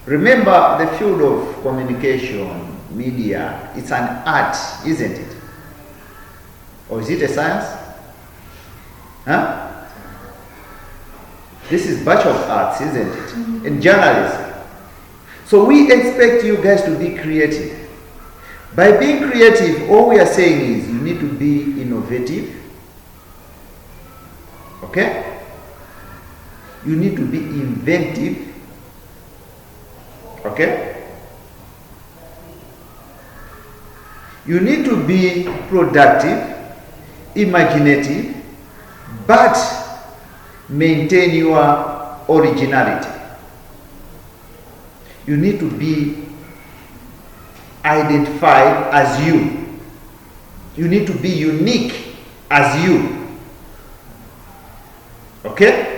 Speaker 1: Remember, the field of communication, media, it's an art, isn't it? Or is it a science? Huh? This is Bachelor of Arts, isn't it? In journalism. So we expect you guys to be creative. By being creative, all we are saying is you need to be innovative. Okay? You need to be inventive. Okay? You need to be productive, imaginative, but maintain your originality. You need to be identified as you. You need to be unique as you. Okay?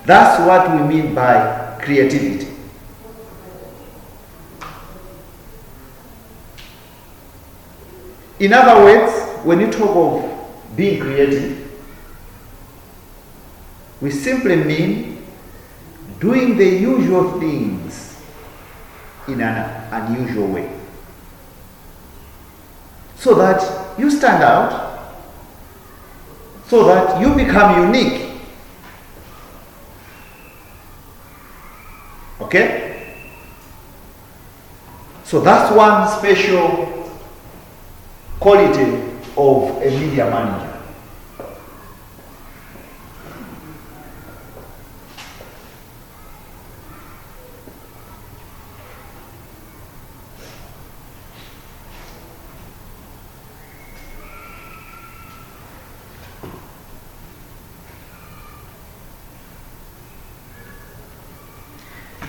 Speaker 1: That's what we mean by creativity. In other words, when you talk of being creative, we simply mean doing the usual things in an unusual way, so that you stand out, so that you become unique. Okay? So that's one special quality of a media manager.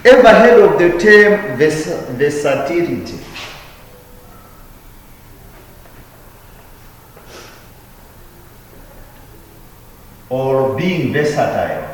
Speaker 1: Ever heard of the term versatility? Or being versatile?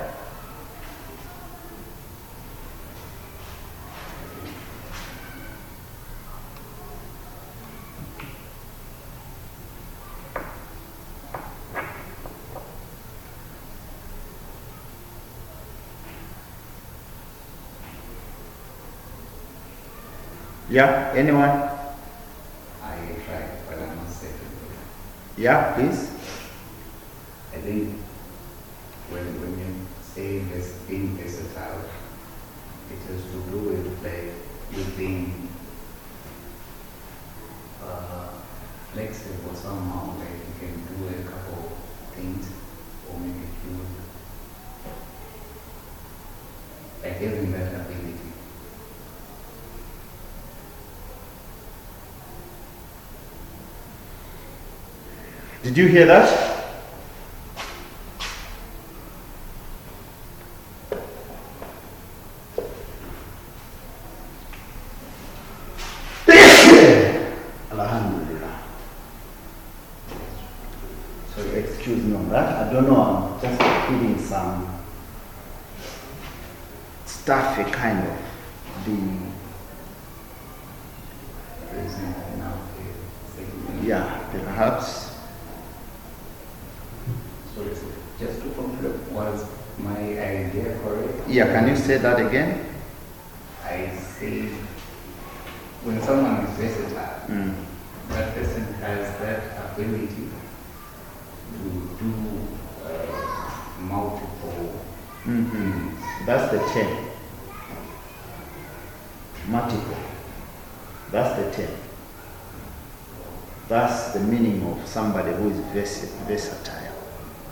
Speaker 1: Yeah, anyone?
Speaker 2: I tried, but I'm not certain.
Speaker 1: Yeah, please.
Speaker 2: I think when you say this being versatile, it has to do with like you being flexible somehow, like you can do a couple things or maybe do like having that ability.
Speaker 1: Did you hear that? Alhamdulillah. So excuse me on that. I don't know. I'm just feeling some stuffy kind of perhaps.
Speaker 2: So just to conclude, was my idea correct?
Speaker 1: Yeah, can you say that again?
Speaker 2: I say when someone is versatile, that person has that ability to do multiple things.
Speaker 1: That's the term. Multiple. That's the term. That's the meaning of somebody who is versatile.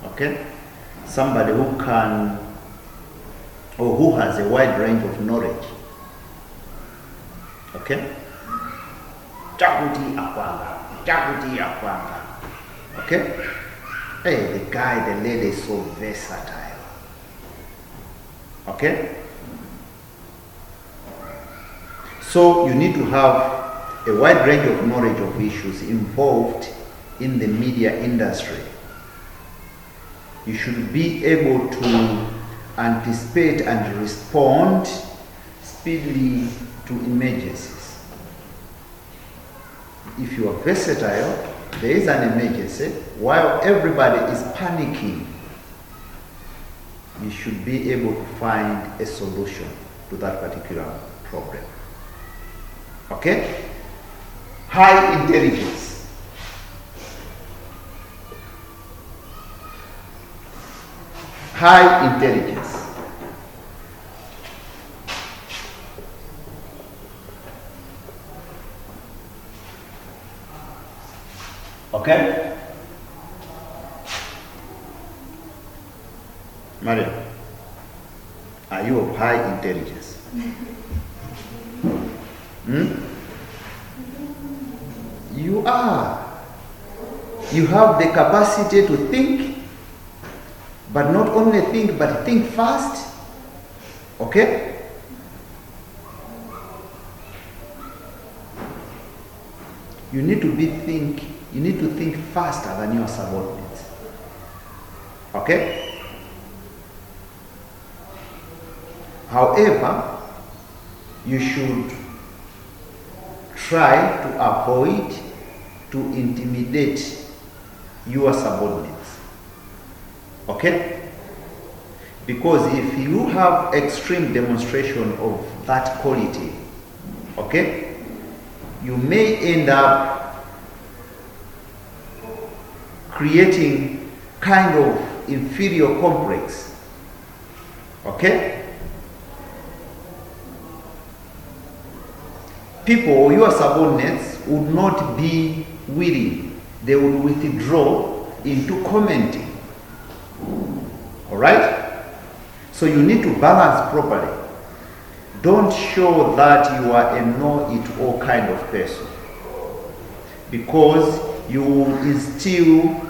Speaker 1: Okay? Somebody who can, or who has a wide range of knowledge. Okay? Chakuti akwanga. Okay? Hey, the guy, the lady is so versatile. Okay? So you need to have a wide range of knowledge of issues involved in the media industry. You should be able to anticipate and respond speedily to emergencies. If you are versatile, there is an emergency, while everybody is panicking, you should be able to find a solution to that particular problem. Okay? High intelligence. High intelligence. Okay? Maria, are you of high intelligence? You are. You have the capacity to think, but not only think, but think fast. Okay? You need to think faster than your subordinates. Okay? However, you should try to avoid to intimidate your subordinates. Okay? Because if you have extreme demonstration of that quality, okay, you may end up creating kind of inferior complex. Okay? People, your subordinates, would not be willing. They would withdraw into commenting. Alright? So you need to balance properly. Don't show that you are a know-it-all kind of person, because you will instill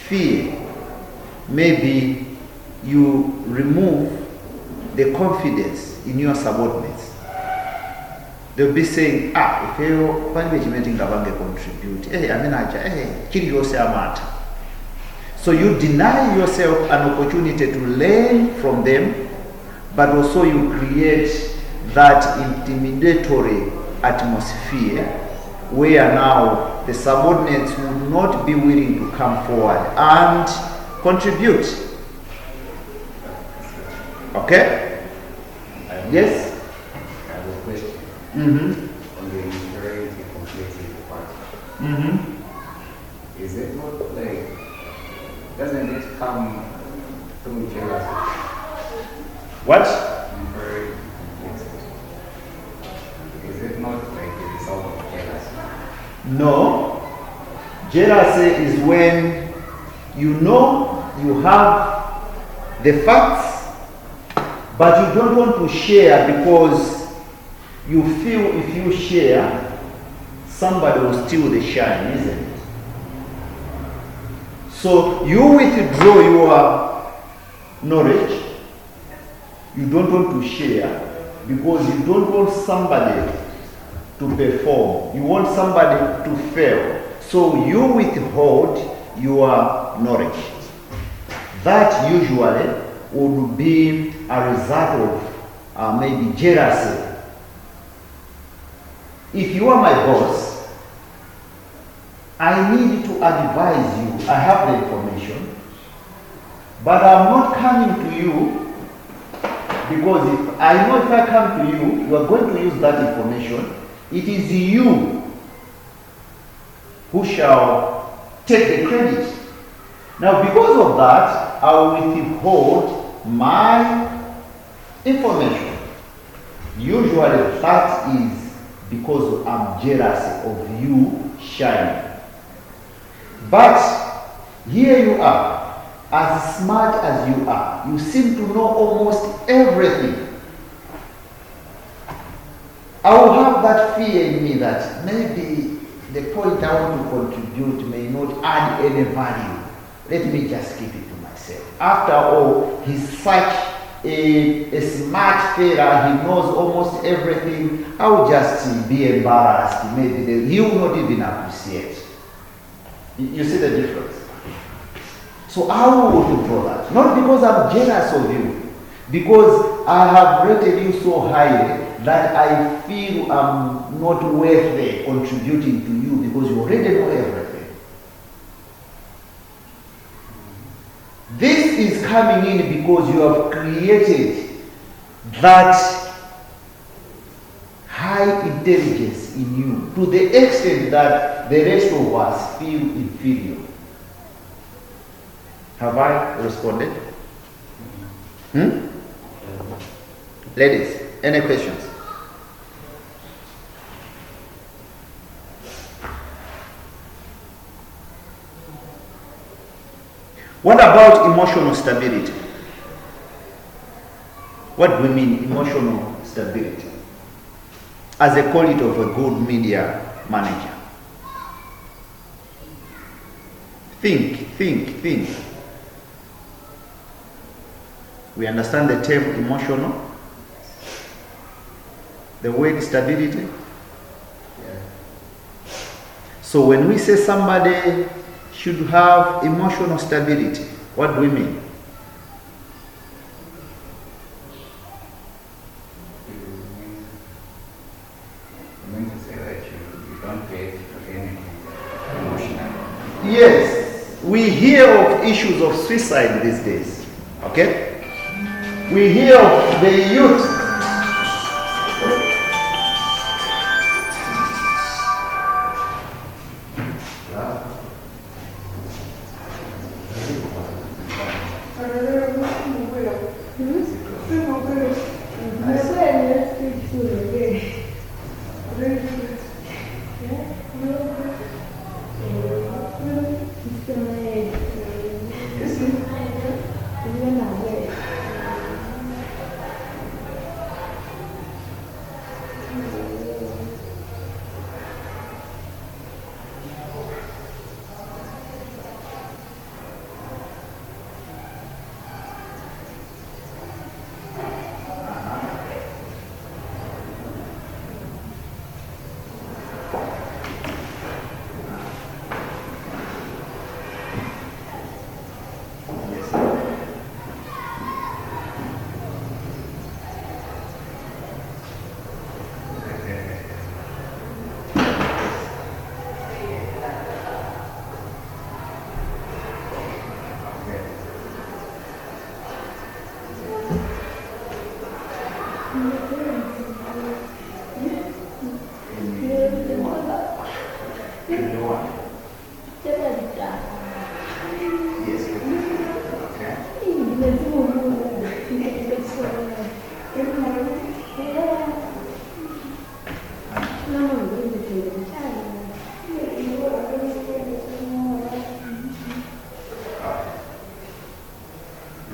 Speaker 1: fear. Maybe you remove the confidence in your subordinates. They'll be saying, if you contribute, so you deny yourself an opportunity to learn from them, but also you create that intimidatory atmosphere where now the subordinates will not be willing to come forward and contribute. Okay? Yes?
Speaker 2: I have a question on the inferiority complexity part. Is it not like, doesn't it come through jealousy?
Speaker 1: What?
Speaker 2: Inferiority complexity. Is it not like the result of jealousy?
Speaker 1: No. Jealousy is when you know you have the facts, but you don't want to share because you feel if you share, somebody will steal the shine, isn't it? So you withdraw your knowledge, you don't want to share because you don't want somebody to perform. You want somebody to fail. So you withhold your knowledge. that usually would be a result of maybe jealousy. If you are my boss, I need to advise you. I have the information, but I'm not coming to you because if I know if I come to you, you are going to use that information. It is you who shall take the credit. Now, because of that, I will withhold my information. Usually, that is because I'm jealous of you shining. But here you are, as smart as you are, you seem to know almost everything. I will have that fear in me that maybe the point I want to contribute may not add any value. Let me just keep it to myself. After all, he's such a smart fella, he knows almost everything. I'll just be embarrassed. Maybe he will not even appreciate. You see the difference? So I will withdraw that. Not because I'm jealous of you, because I have rated you so highly that I feel I'm not worth contributing to you because you already know everything. This is coming in because you have created that high intelligence in you to the extent that the rest of us feel inferior. Have I responded? Ladies, any questions? What about emotional stability? What do we mean emotional stability? As a quality of a good media manager. Think. We understand the term emotional, the word stability.
Speaker 2: Yeah.
Speaker 1: So when we say somebody should have emotional stability, what do we mean?
Speaker 2: You mean to say that you don't get anything emotionally?
Speaker 1: Yes, we hear of issues of suicide these days. Okay? We hear of the youth.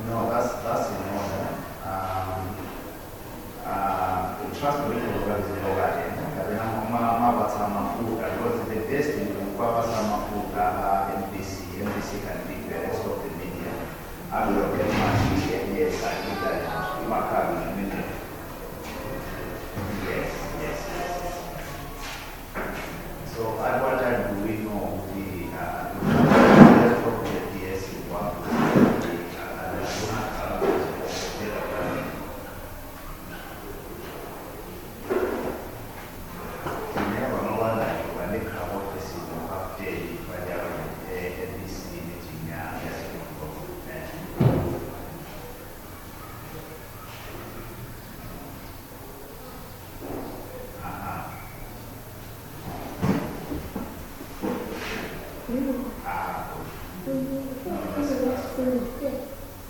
Speaker 1: No, that's in order. Transport program is lower. Mabasa mafuta, because the best in Mabasa mafuta, NBC can be the rest of the media. I will get my yes, I think that Macau in a minute. Yes. So at what time do we know the rest of the DSC one?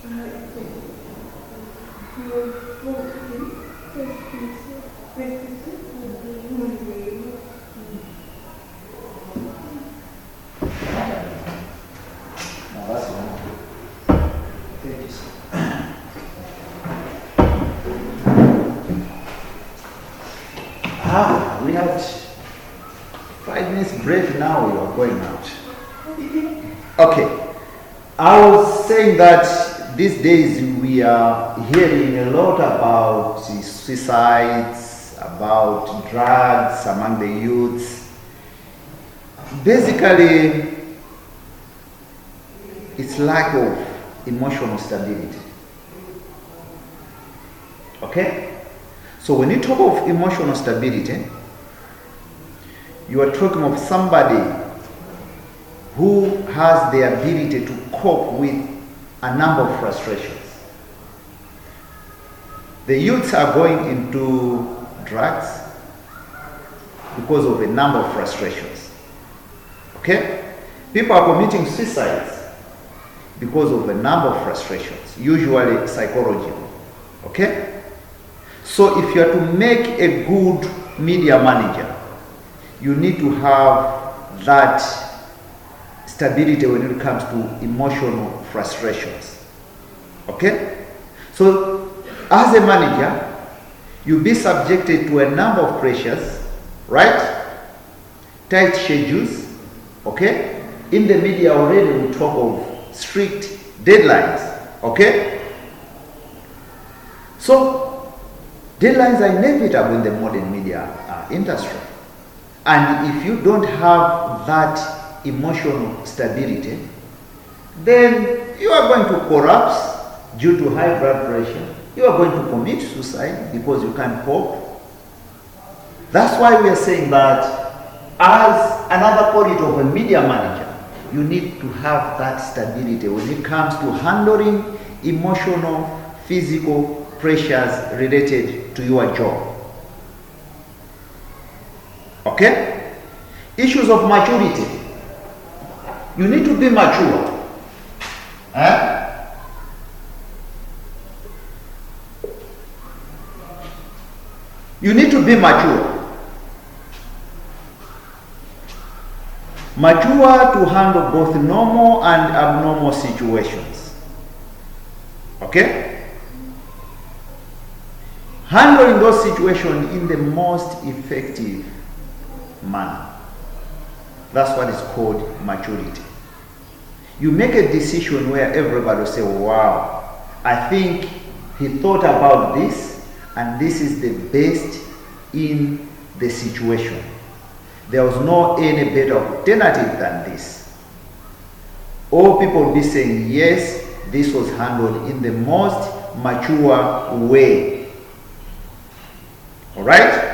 Speaker 1: No, that's wrong. Thank you, sir. We had 5 minutes break now, we are going out. Okay. I was saying that these days we are hearing a lot about suicides, about drugs among the youths. Basically, it's lack of emotional stability. Okay? So when you talk of emotional stability, you are talking of somebody who has the ability to cope with a number of frustrations. The youths are going into drugs because of a number of frustrations. Okay? People are committing suicides because of a number of frustrations, usually psychological. Okay? So if you are to make a good media manager, you need to have that stability when it comes to emotional frustrations. Okay? So as a manager, you'll be subjected to a number of pressures, right? Tight schedules. Okay? In the media already we talk of strict deadlines. Okay? So deadlines are inevitable in the modern media industry. And if you don't have that emotional stability, then you are going to collapse due to high blood pressure. You are going to commit suicide because you can't cope. That's why we are saying that as another quality of a media manager, you need to have that stability when it comes to handling emotional, physical pressures related to your job. Okay? Issues of maturity. You need to be mature. You need to be mature. Mature to handle both normal and abnormal situations. Okay? Handling those situations in the most effective manner. That's what is called maturity. You make a decision where everybody will say, wow, I think he thought about this and this is the best in the situation. There was no any better alternative than this. All people will be saying, yes, this was handled in the most mature way. Alright?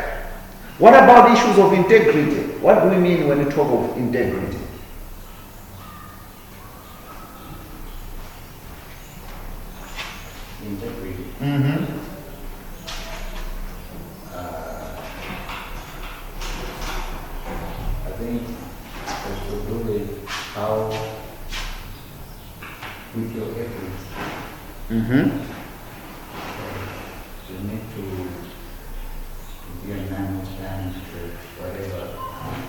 Speaker 1: What about issues of integrity? What do we mean when we talk of integrity?
Speaker 2: Integrity.
Speaker 1: Mm-hmm.
Speaker 2: I think it's to do with how, with your efforts,
Speaker 1: Mm-hmm.
Speaker 2: you need to be a man who stands with whatever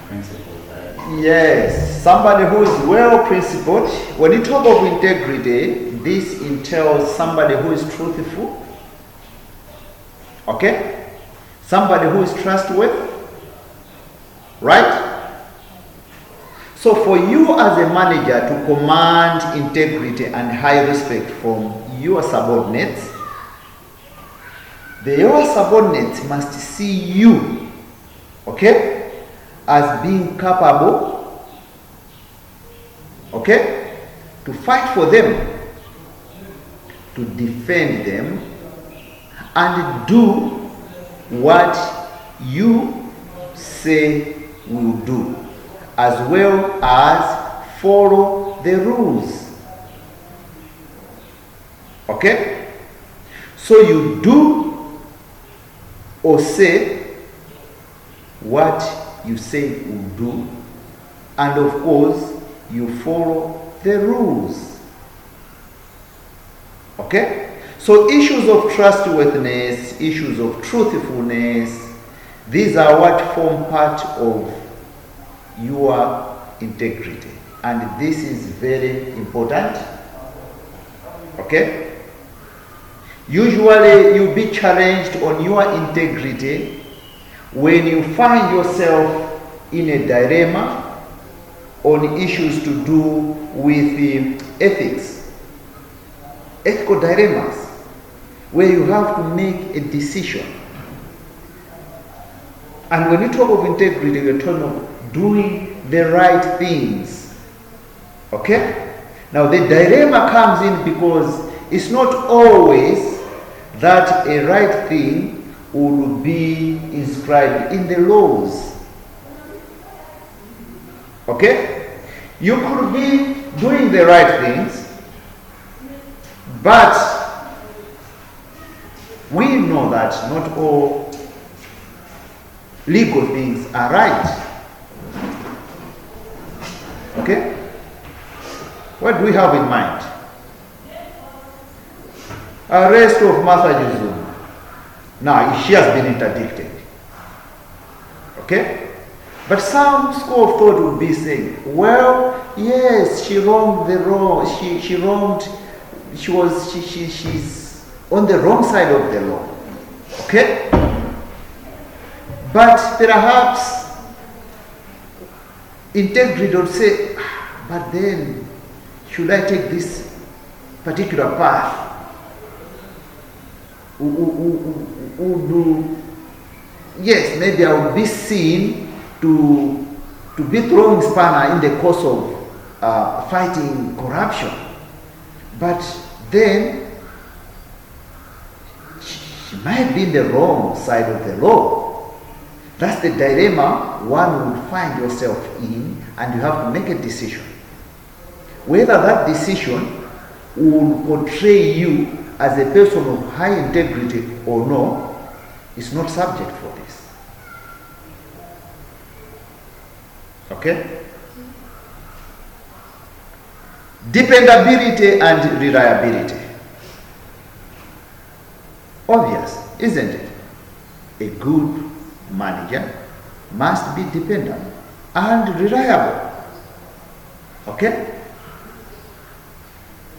Speaker 2: principles that.
Speaker 1: Yes, somebody who is well principled. When you talk of integrity, this entails somebody who is truthful. Okay? Somebody who is trustworthy. Right? So for you as a manager to command integrity and high respect from your subordinates, your subordinates must see you, okay, as being capable, okay, to fight for them, to defend them, and do what you say will do, as well as follow the rules. Okay? So you do or say what you say you will do, and of course you follow the rules. Okay? So issues of trustworthiness, issues of truthfulness, these are what form part of your integrity. And this is very important. Okay? Usually you'll be challenged on your integrity when you find yourself in a dilemma on issues to do with ethics, ethical dilemmas, where you have to make a decision. And when you talk of integrity, we're talking of doing the right things. Okay? Now the dilemma comes in because it's not always that a right thing will be inscribed in the laws. Okay? You could be doing the right things, but we know that not all legal things are right. Okay? What do we have in mind? Arrest of Martha Jizuma. Now, she has been interdicted. Okay? But some school of thought would be saying, well, yes, she wronged the wrong, she wronged, she's on the wrong side of the law. Okay? But perhaps integrity would say, but then, should I take this particular path? Yes, maybe I will be seen to be throwing spanner in the course of fighting corruption. But then, she might be in the wrong side of the law. That's the dilemma one will find yourself in, and you have to make a decision. Whether that decision will portray you as a person of high integrity or no is not subject for this. Okay? Dependability and reliability. Obvious, isn't it? A good manager must be dependable and reliable. Okay?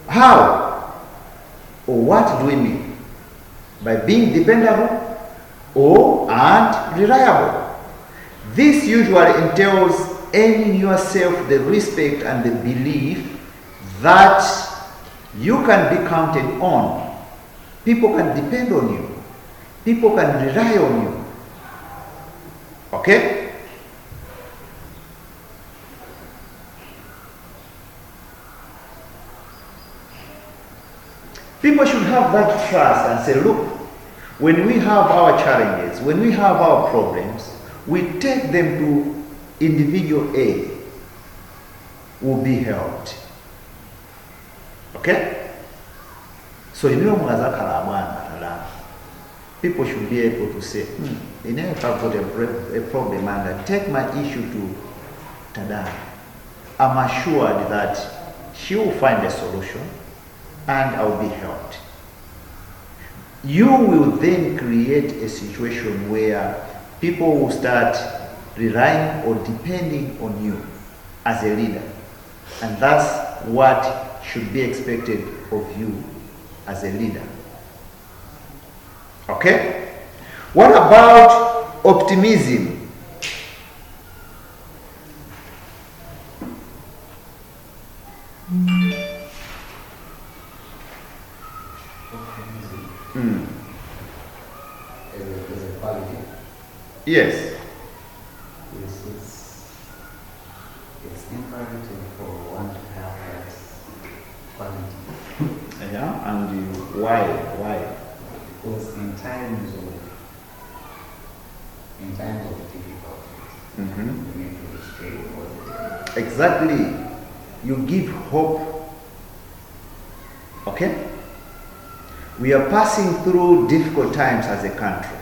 Speaker 1: How? Or what do we mean? By being dependable and reliable. This usually entails earning yourself the respect and the belief that you can be counted on. People can depend on you. People can rely on you. Okay? People should have that trust and say, look, when we have our challenges, when we have our problems, we take them to individual A, will be helped. Okay? So people should be able to say, if I've got a problem and I take my issue to Tada, I'm assured that she will find a solution and I'll be helped. You will then create a situation where people will start relying or depending on you as a leader. And that's what should be expected of you as a leader. Okay? What about optimism?
Speaker 2: Is a quality.
Speaker 1: Yes.
Speaker 2: It's imperative for one to have that quality.
Speaker 1: Yeah, and why?
Speaker 2: Because in times of difficulties, you need to stay positive.
Speaker 1: Exactly. You give hope. Okay? We are passing through difficult times as a country.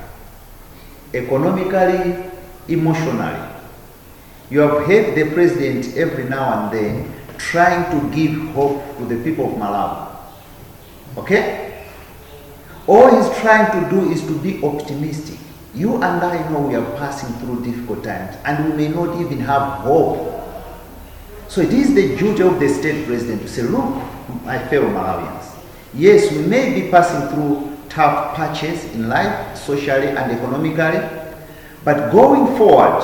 Speaker 1: Economically, emotionally. You have heard the president every now and then trying to give hope to the people of Malawi. Okay? All he's trying to do is to be optimistic. You and I know we are passing through difficult times and we may not even have hope. So it is the duty of the state president to say, look, my fellow Malawians, yes, we may be passing through tough patches in life, socially and economically, but going forward,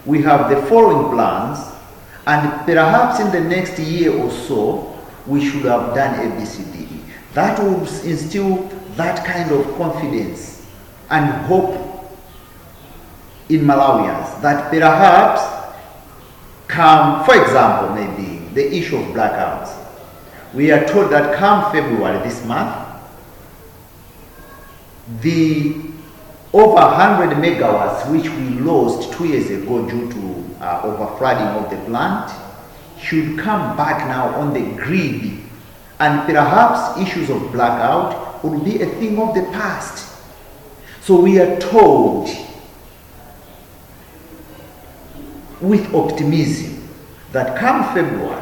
Speaker 1: we have the following plans, and perhaps in the next year or so, we should have done ABCDE. That will instill that kind of confidence and hope in Malawians that perhaps come, for example, maybe the issue of blackouts. We are told that come February this month, the over 100 megawatts which we lost 2 years ago due to overflooding of the plant should come back now on the grid, and perhaps issues of blackout will be a thing of the past. So we are told with optimism that come February,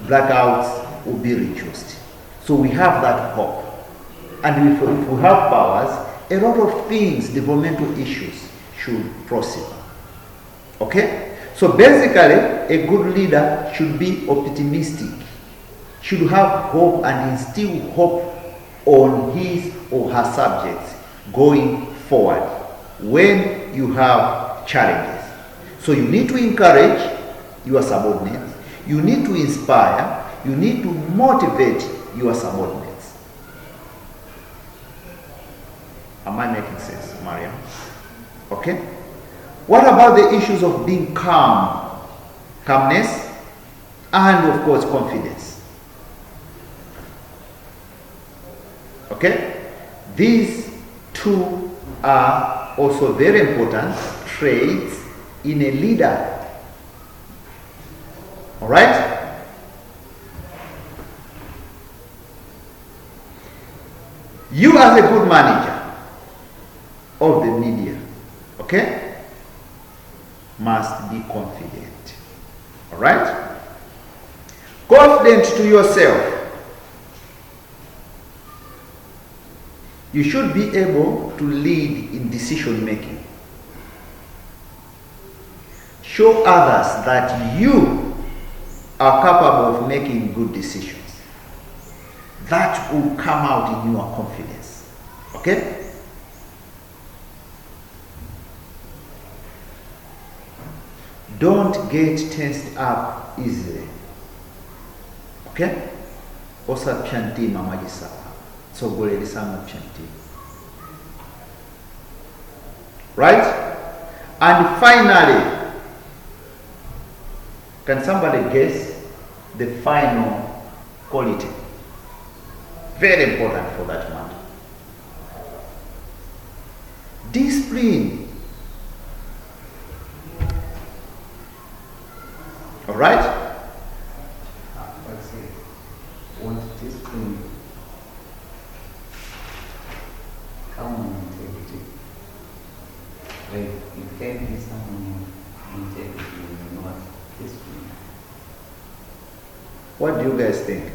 Speaker 1: blackouts will be reduced. So we have that hope. And if we have powers, a lot of things, developmental issues, should prosper. Okay? So basically, a good leader should be optimistic, should have hope and instill hope on his or her subjects going forward when you have challenges. So you need to encourage your subordinates, you need to inspire, you need to motivate your subordinates. Am I making sense, Mariam? Okay? What about the issues of being calm, calmness, and of course confidence? Okay? These two are also very important traits in a leader. All right? You as a good manager of the media, okay, must be confident. All right? Confident to yourself. You should be able to lead in decision making. Show others that you are capable of making good decisions. That will come out in your confidence. Okay? Don't get tensed up easily. Okay? Osa pyanti mamaji sawa. So goleli sana pyanti. Right? And finally, can somebody guess the final quality? Very important for that matter. Discipline. All right?
Speaker 2: Let's say, want discipline, calm and integrity. Like, you can't be someone integrity and not discipline.
Speaker 1: What do you guys think?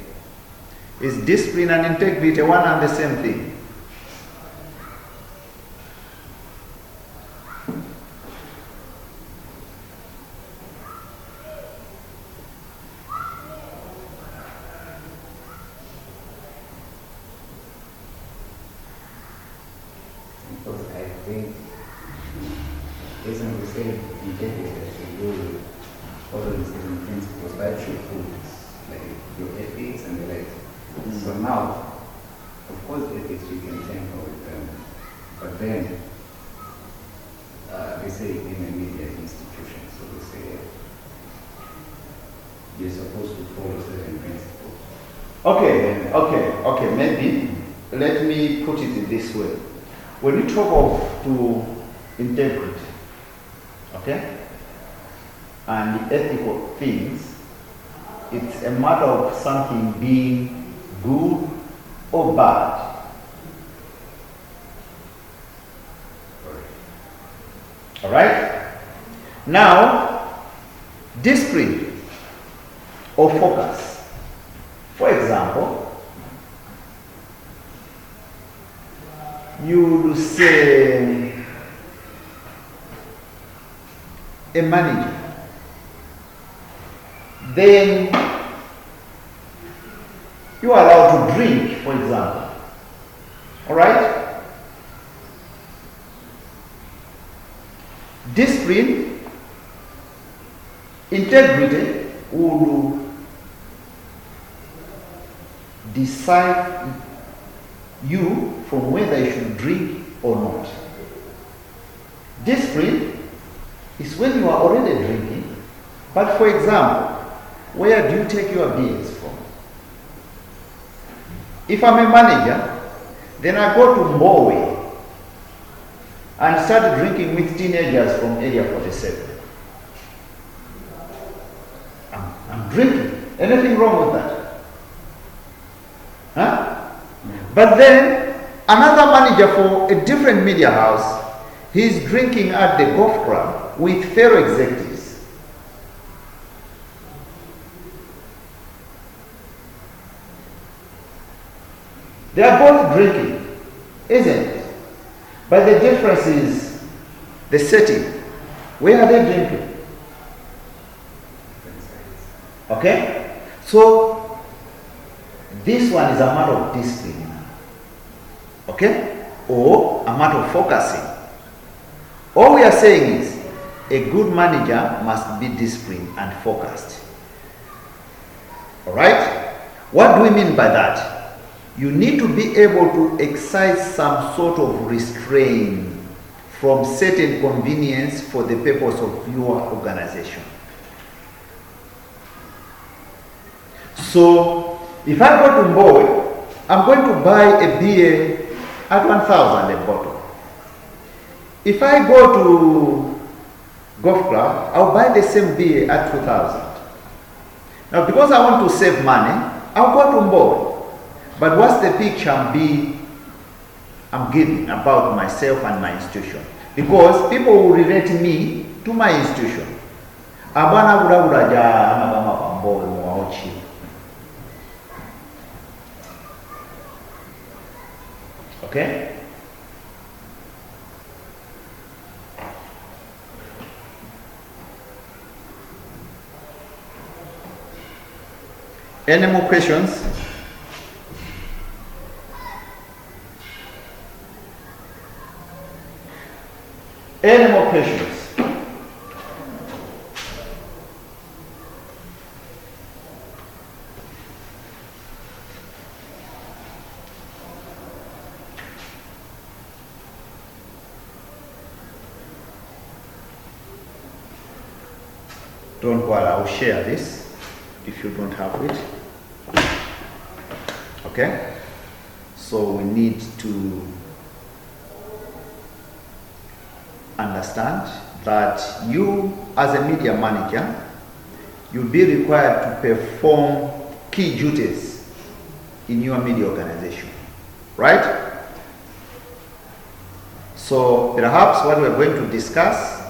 Speaker 1: Is discipline and integrity one and the same thing?
Speaker 2: Because I think, isn't the same integrity that you do with following certain principles, that should put like your ethics and the like. So now, of course, ethics you can tamper with them, but then they say in a media institution, so they say you're supposed to follow certain principles.
Speaker 1: Okay, maybe let me put it this way. When you talk of to integrity, okay, and ethical things, it's a matter of something being good or bad. All right? Now, discipline or focus. For example, you will say a manager, then you are allowed to drink, for example. All right? Discipline, integrity would decide you from whether you should drink or not. Discipline is when you are already drinking, but for example, where do you take your beers from? If I'm a manager, then I go to Mbowe and start drinking with teenagers from Area 47. I'm drinking. Anything wrong with that? Huh? But then another manager for a different media house, he's drinking at the golf club with fellow executives. They are both drinking, isn't it? But the difference is the setting. Where are they drinking? Okay? So, this one is a matter of discipline. Okay? Or a matter of focusing. All we are saying is a good manager must be disciplined and focused. Alright? What do we mean by that? You need to be able to exercise some sort of restraint from certain convenience for the purpose of your organization. So, if I go to Mbowe, I'm going to buy a beer at 1,000 a bottle. If I go to golf club, I'll buy the same beer at 2,000. Now, because I want to save money, I'll go to Mbowe. But what's the picture I'm giving about myself and my institution? Because people will relate me to my institution. Okay? Any more questions? Any more questions? Don't worry, I'll share this if you don't have it. Okay? So we need to understand that you, as a media manager, you'll be required to perform key duties in your media organization, right? So perhaps what we're going to discuss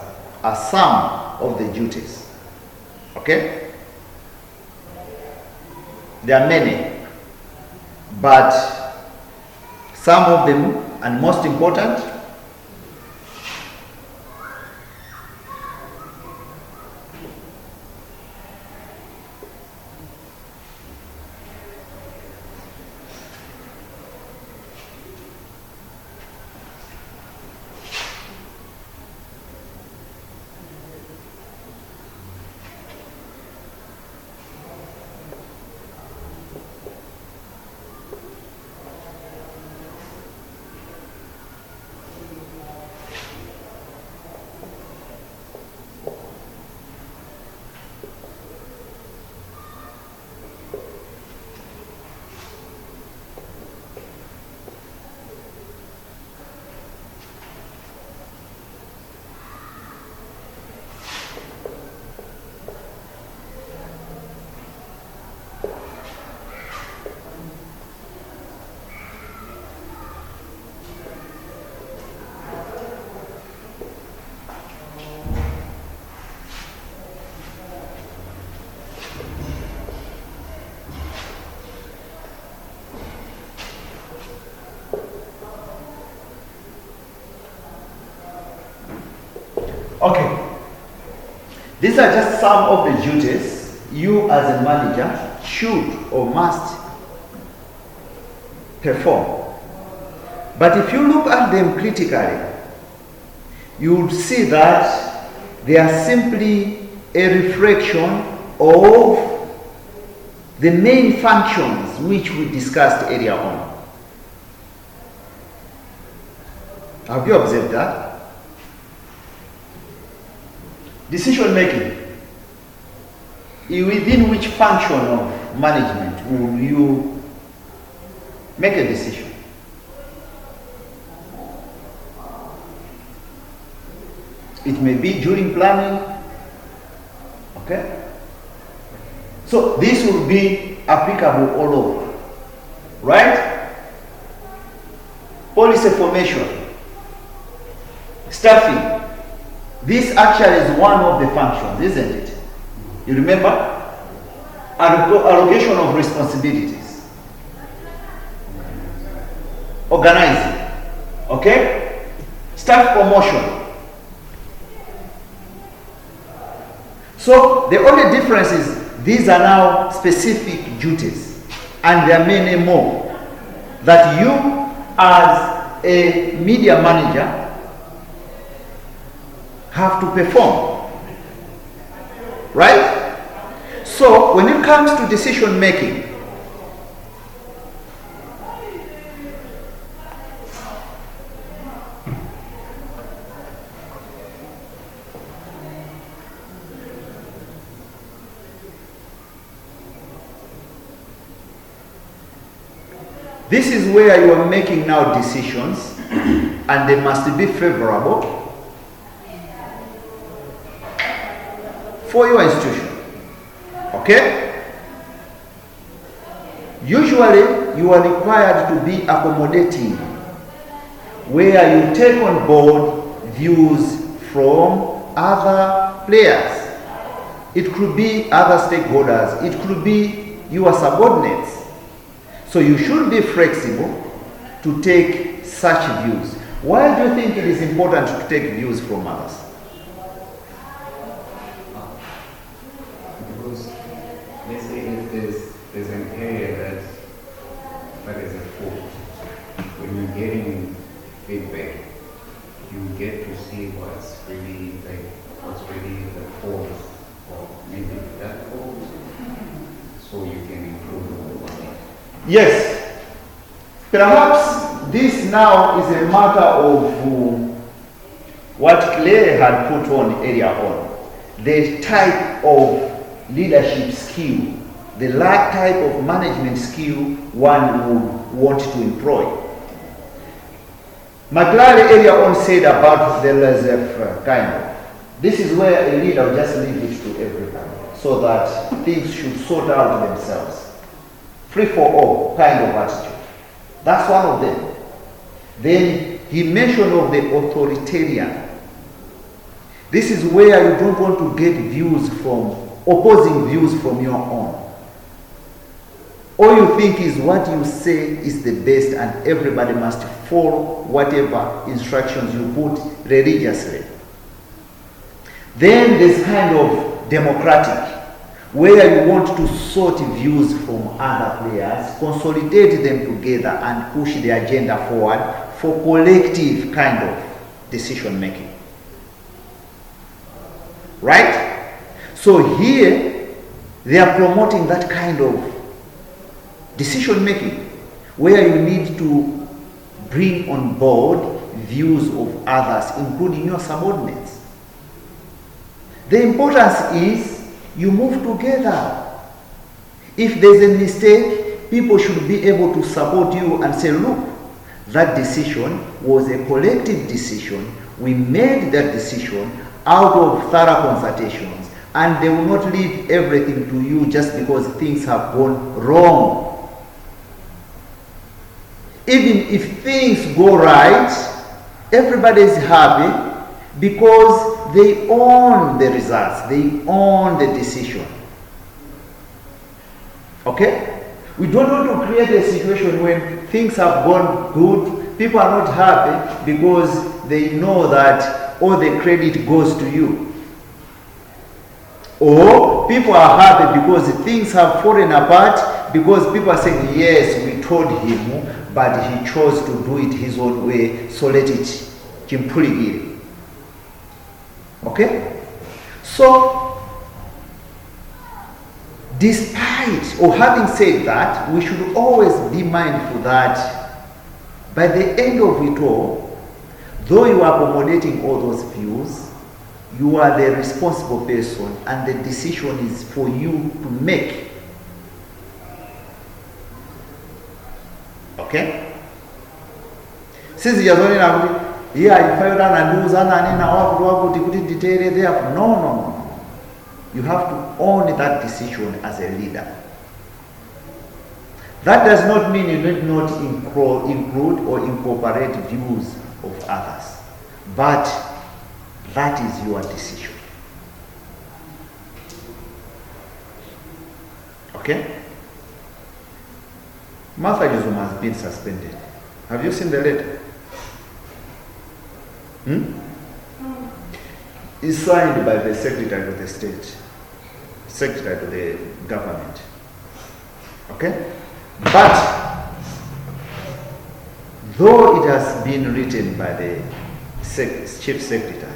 Speaker 1: are some of the duties, okay? There are many, but some of them, and most important, Okay. These are just some of the duties you as a manager should or must perform. But if you look at them critically, you would see that they are simply a reflection of the main functions which we discussed earlier on. Have you observed that? Decision making. Within which function of management will you make a decision? It may be during planning. Okay? So this will be applicable all over. Right? Policy formation. Staffing. This actually is one of the functions, isn't it? You remember? Allocation of responsibilities. Organizing. Okay? Staff promotion. So the only difference is these are now specific duties, and there are many more that you as a media manager have to perform. Right? So when it comes to decision making, this is where you are making now decisions, and they must be favorable for your institution. Okay? Usually, you are required to be accommodating, where you take on board views from other players. It could be other stakeholders. It could be your subordinates. So you should be flexible to take such views. Why do you think it is important to take views from others?
Speaker 2: Because let's say if there's an area that is a fault, when you're getting feedback, you get to see what's really the cause of maybe that fault, so you can improve on it.
Speaker 1: Yes. Perhaps this now is a matter of what Claire had put on earlier on. The type of leadership skill, the type of management skill one would want to employ. McLaren earlier on said about the laissez-faire kind of. This is where a leader will just leave it to everybody, so that things should sort out themselves. Free for all kind of attitude. That's one of them. Then he mentioned of the authoritarian. This is where you don't want to get views from, opposing views from your own. All you think is what you say is the best, and everybody must follow whatever instructions you put religiously. Then there's kind of democratic, where you want to sort views from other players, consolidate them together, and push the agenda forward for collective kind of decision making. Right? So here, they are promoting that kind of decision making, where you need to bring on board views of others, including your subordinates. The importance is you move together. If there's a mistake, people should be able to support you and say, look, that decision was a collective decision. We made that decision out of thorough consultations, and they will not leave everything to you just because things have gone wrong. Even if things go right, everybody is happy because they own the results, they own the decision. Okay? We don't want to create a situation when things have gone good, people are not happy because they know that all the credit goes to you. Or people are happy because things have fallen apart, because people are saying, yes, we told him, but he chose to do it his own way, so let it kimpuligire. Okay? So, despite or having said that, we should always be mindful that by the end of it all, though you are accommodating all those views, you are the responsible person and the decision is for you to make. Okay? Since you are only now, yeah, if I run and do that, there. No. You have to own that decision as a leader. That does not mean you need not include or incorporate views of others, but that is your decision. Okay? Martha Juzuma has been suspended. Have you seen the letter? It's signed by the Secretary of the State, Secretary of the Government. Okay? But, though it has been written by the Chief Secretary,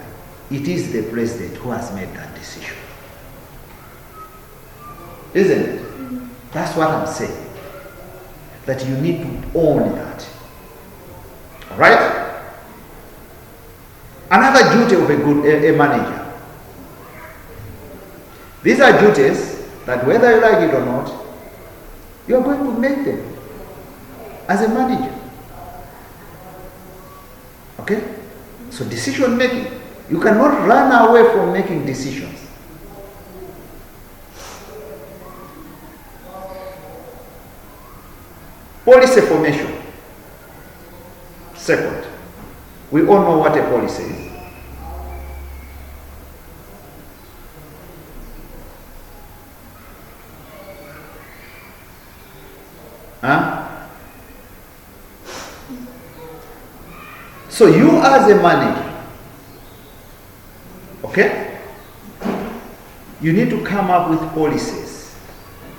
Speaker 1: it is the President who has made that decision. Isn't it? That's what I'm saying. That you need to own that. Alright? Another duty of a manager. These are duties that whether you like it or not, you are going to make them as a manager. Okay? So decision making. You cannot run away from making decisions. Policy formation. Second, we all know what a policy is. So you as a manager, okay, you need to come up with policies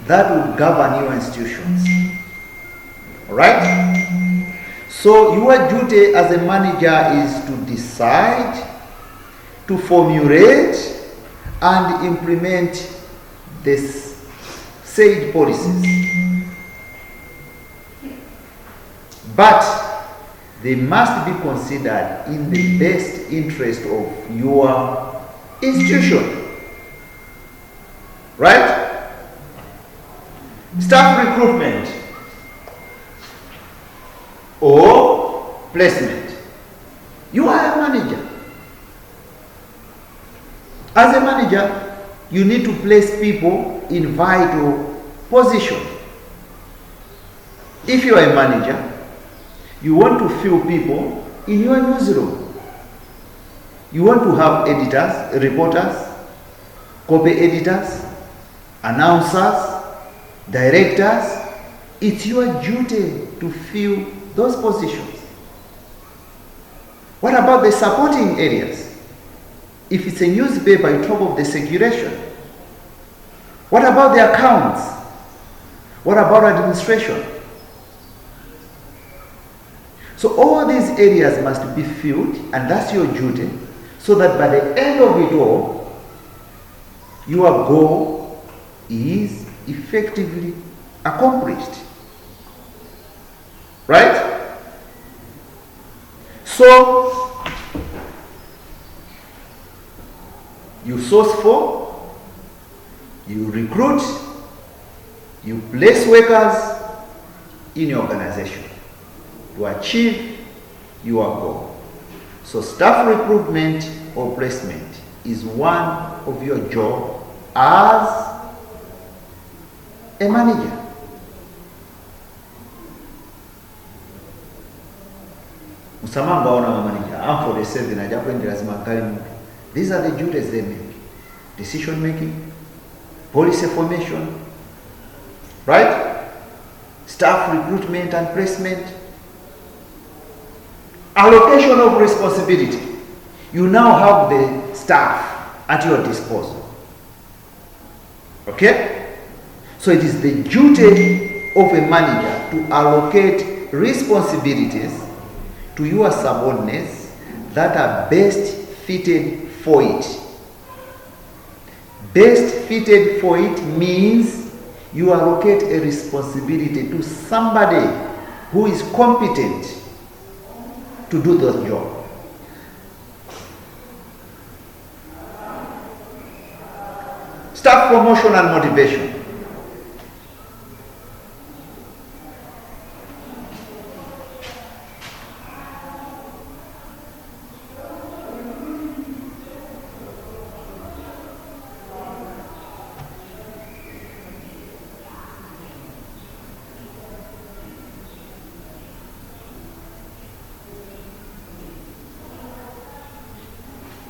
Speaker 1: that will govern your institutions. Alright? So your duty as a manager is to decide, to formulate and implement this said policies. But they must be considered in the best interest of your institution. Right? Staff recruitment or placement. You are a manager. As a manager, you need to place people in vital positions. If you are a manager, you want to fill people in your newsroom. You want to have editors, reporters, copy editors, announcers, directors. It's your duty to fill those positions. What about the supporting areas? If it's a newspaper, you talk of the circulation. What about the accounts? What about administration? So all these areas must be filled, and that's your duty, so that by the end of it all, your goal is effectively accomplished. Right? So, you source for, you recruit, you place workers in your organization to achieve your goal. So staff recruitment or placement is one of your job as a manager. Musamanga ona manager, I'm 47, I just went to these are the duties they make. Decision making, policy formation, right? Staff recruitment and placement. Allocation of responsibility. You now have the staff at your disposal. Okay? So it is the duty of a manager to allocate responsibilities to your subordinates that are best fitted for it. Best fitted for it means you allocate a responsibility to somebody who is competent to do the job. Staff promotion and motivation.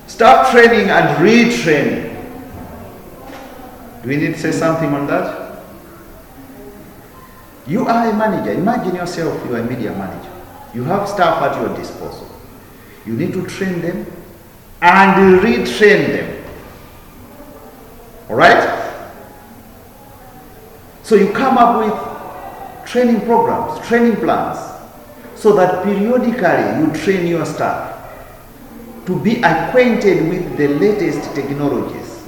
Speaker 1: Staff training and retraining. Do we need to say something on that? You are a manager. Imagine yourself, you are a media manager. You have staff at your disposal. You need to train them and retrain them. All right? So you come up with training programs, training plans, so that periodically you train your staff to be acquainted with the latest technologies,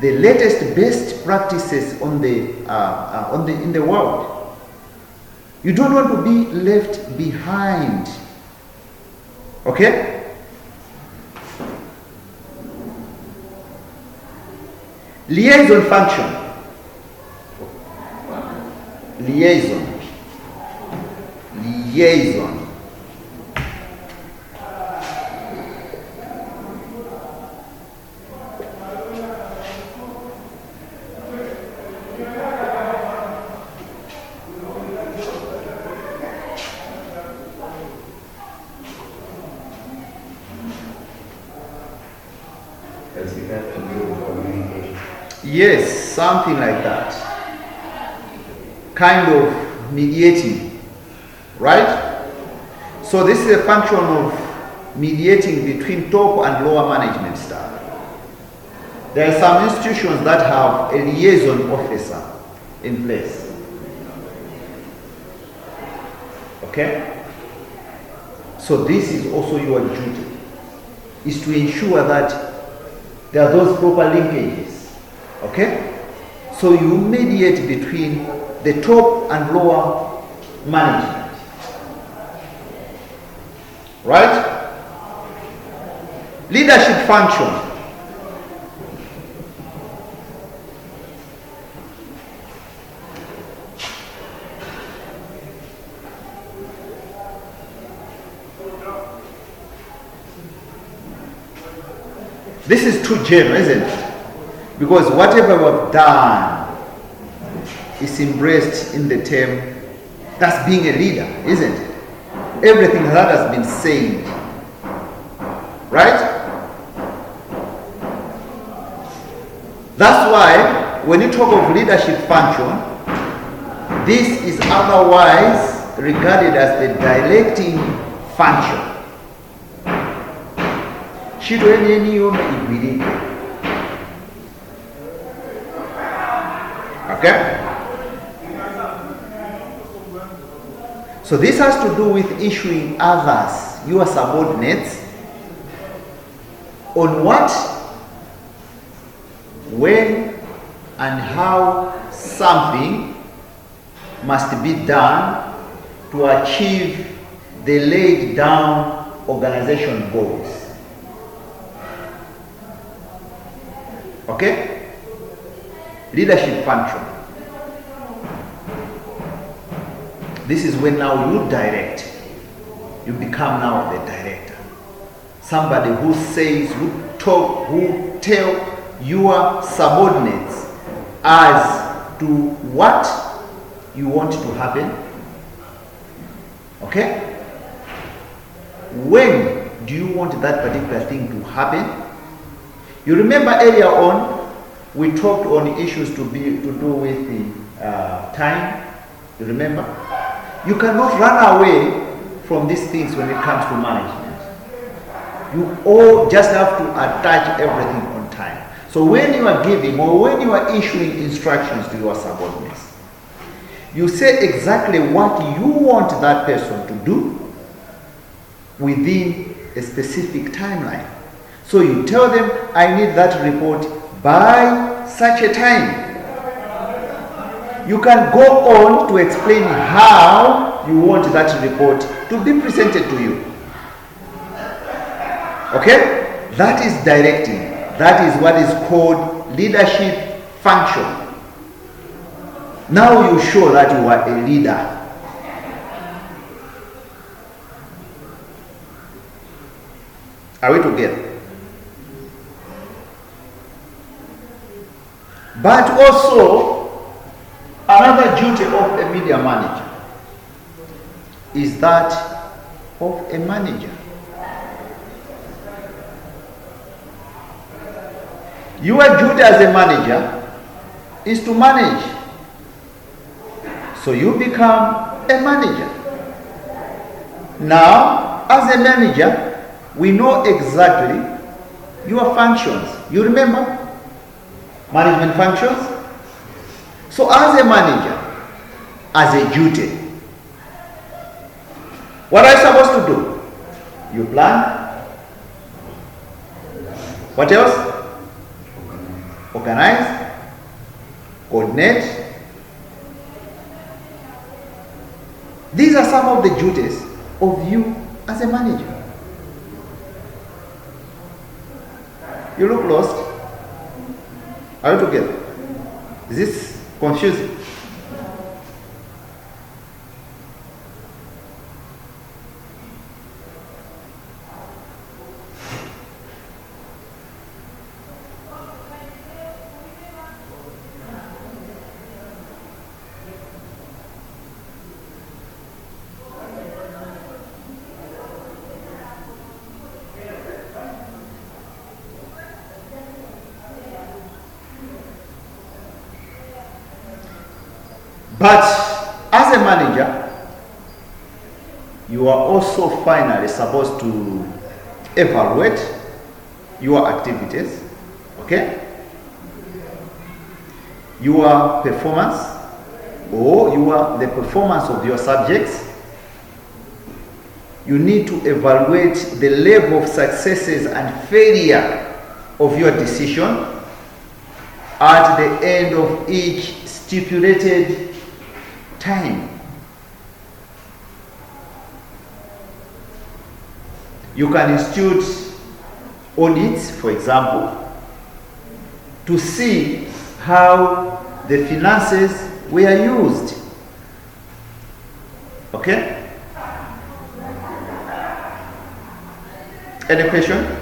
Speaker 1: the latest best practices in the world. You don't want to be left behind. Okay? Liaison function. Liaison. Liaison. Yes, something like that. Kind of mediating, right? So this is a function of mediating between top and lower management staff. There are some institutions that have a liaison officer in place. Okay? So this is also your duty, is to ensure that there are those proper linkages. Okay? So you mediate between the top and lower management. Right? Leadership function. This is too general, isn't it? Because whatever we've done is embraced in the term, that's being a leader, isn't it? Everything that has been said, right? That's why when you talk of leadership function, this is otherwise regarded as the directing function. Okay? So this has to do with issuing others, your subordinates, on what, when, and how something must be done to achieve the laid down organization goals. Okay? Leadership function. This is when now you direct. You become now the director. Somebody who says, who talk, who tell your subordinates as to what you want to happen. Okay? When do you want that particular thing to happen? You remember earlier on, we talked on issues to do with the time. You remember? You cannot run away from these things when it comes to management. You all just have to attach everything on time. So when you are giving or when you are issuing instructions to your subordinates, you say exactly what you want that person to do within a specific timeline. So you tell them, I need that report by such a time. You can go on to explain how you want that report to be presented to you. Okay? That is directing. That is what is called leadership function. Now you show that you are a leader. Are we together? But also, another duty of a media manager is that of a manager. Your duty as a manager is to manage. So you become a manager. Now, as a manager, we know exactly your functions. You remember? Management functions. So as a manager, as a duty, what are you supposed to do? You plan. What else? Organize, coordinate. These are some of the duties of you as a manager. You look lost. Are you together? Is this confusing? But as a manager, you are also finally supposed to evaluate your activities, okay? Your performance or the performance of your subjects. You need to evaluate the level of successes and failure of your decision at the end of each stipulated time. You can institute audits, for example, to see how the finances were used. Okay? Any question?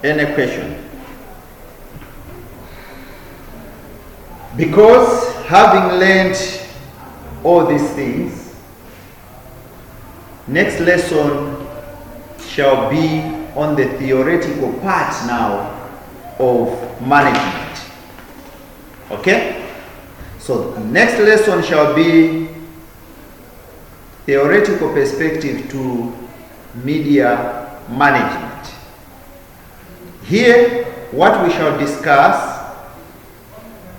Speaker 1: Any question? Because having learned all these things, next lesson shall be on the theoretical part now of management. Okay? So next lesson shall be theoretical perspective to media management. Here, what we shall discuss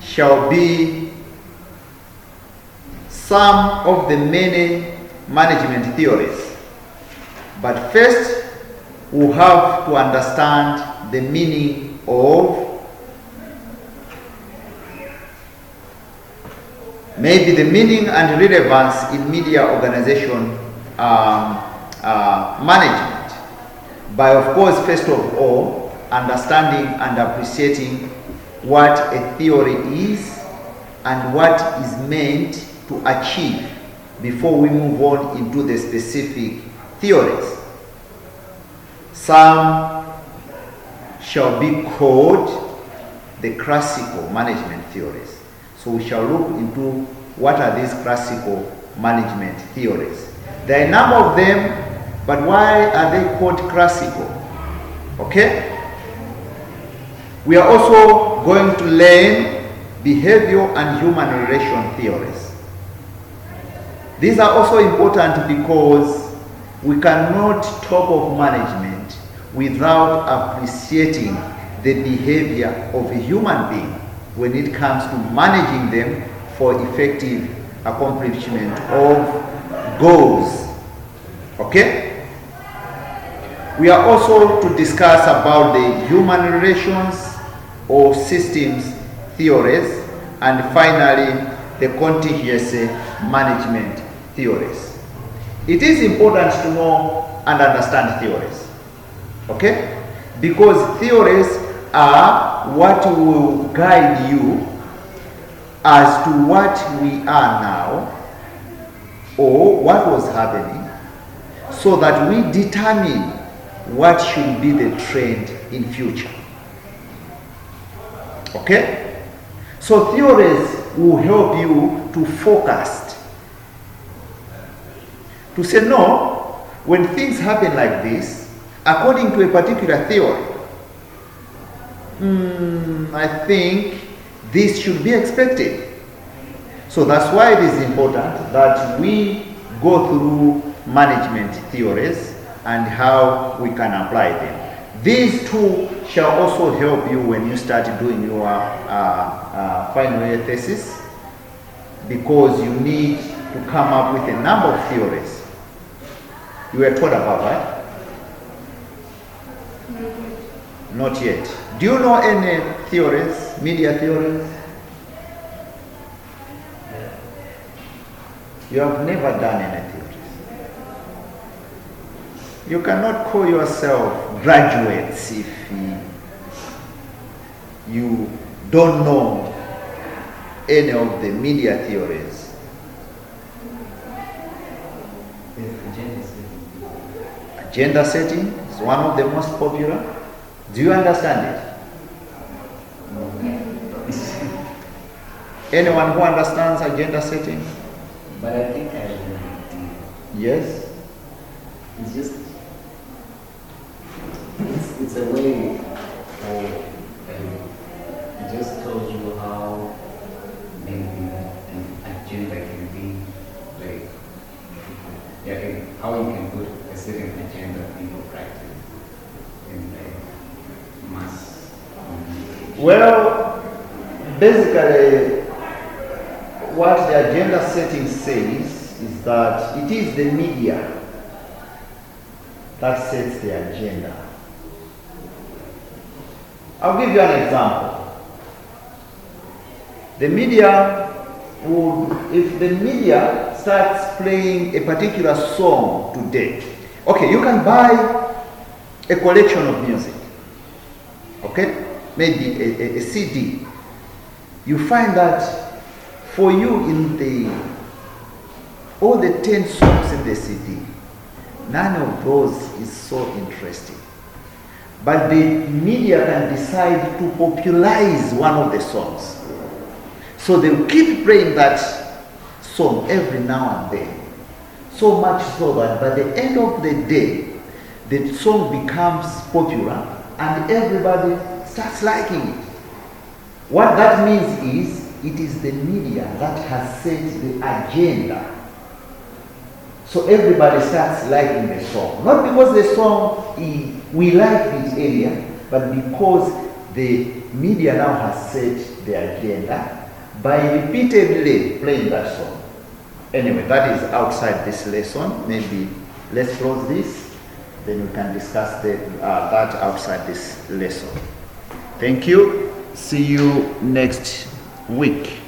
Speaker 1: shall be some of the many management theories. But first, we'll have to understand the meaning of, maybe the meaning and relevance in media organization management. By, of course, first of all, understanding and appreciating what a theory is and what is meant to achieve before we move on into the specific theories. Some shall be called the classical management theories. So we shall look into what are these classical management theories. There are a number of them, but why are they called classical? Okay? We are also going to learn behavioral and human relation theories. These are also important because we cannot talk of management without appreciating the behavior of a human being when it comes to managing them for effective accomplishment of goals. Okay? We are also to discuss about the human relations or systems theories, and finally the contingency management theories. It is important to know and understand theories, okay? Because theories are what will guide you as to what we are now or what was happening, so that we determine what should be the trend in future. Okay? So theories will help you to forecast. To say, no, when things happen like this, according to a particular theory, I think this should be expected. So that's why it is important that we go through management theories and how we can apply them. These two shall also help you when you start doing your final year thesis, because you need to come up with a number of theories. You were taught about that? Not yet. Do you know any theories, media theories? You have never done any theories. You cannot call yourself graduates if you don't know any of the media theories. Agenda setting is one of the most popular. Do you understand it? Anyone who understands agenda setting?
Speaker 2: But I think I will.
Speaker 1: Yes?
Speaker 2: It's just, it's a way for, it just tells you how maybe an agenda can be, like, yeah, how you can put a certain agenda into practice in like mass communication.
Speaker 1: Well, basically, what the agenda setting says is that it is the media that sets the agenda. I'll give you an example. The media would, if the media starts playing a particular song today, okay, you can buy a collection of music, okay, maybe a CD. You find that for you in all the 10 songs in the CD, none of those is so interesting. But the media can decide to popularize one of the songs. So they will keep playing that song every now and then. So much so that by the end of the day, the song becomes popular and everybody starts liking it. What that means is, it is the media that has set the agenda. So everybody starts liking the song. Not because the song we like it earlier, but because the media now has set the agenda by repeatedly playing that song. Anyway, that is outside this lesson. Maybe let's close this, then we can discuss that outside this lesson. Thank you. See you next week.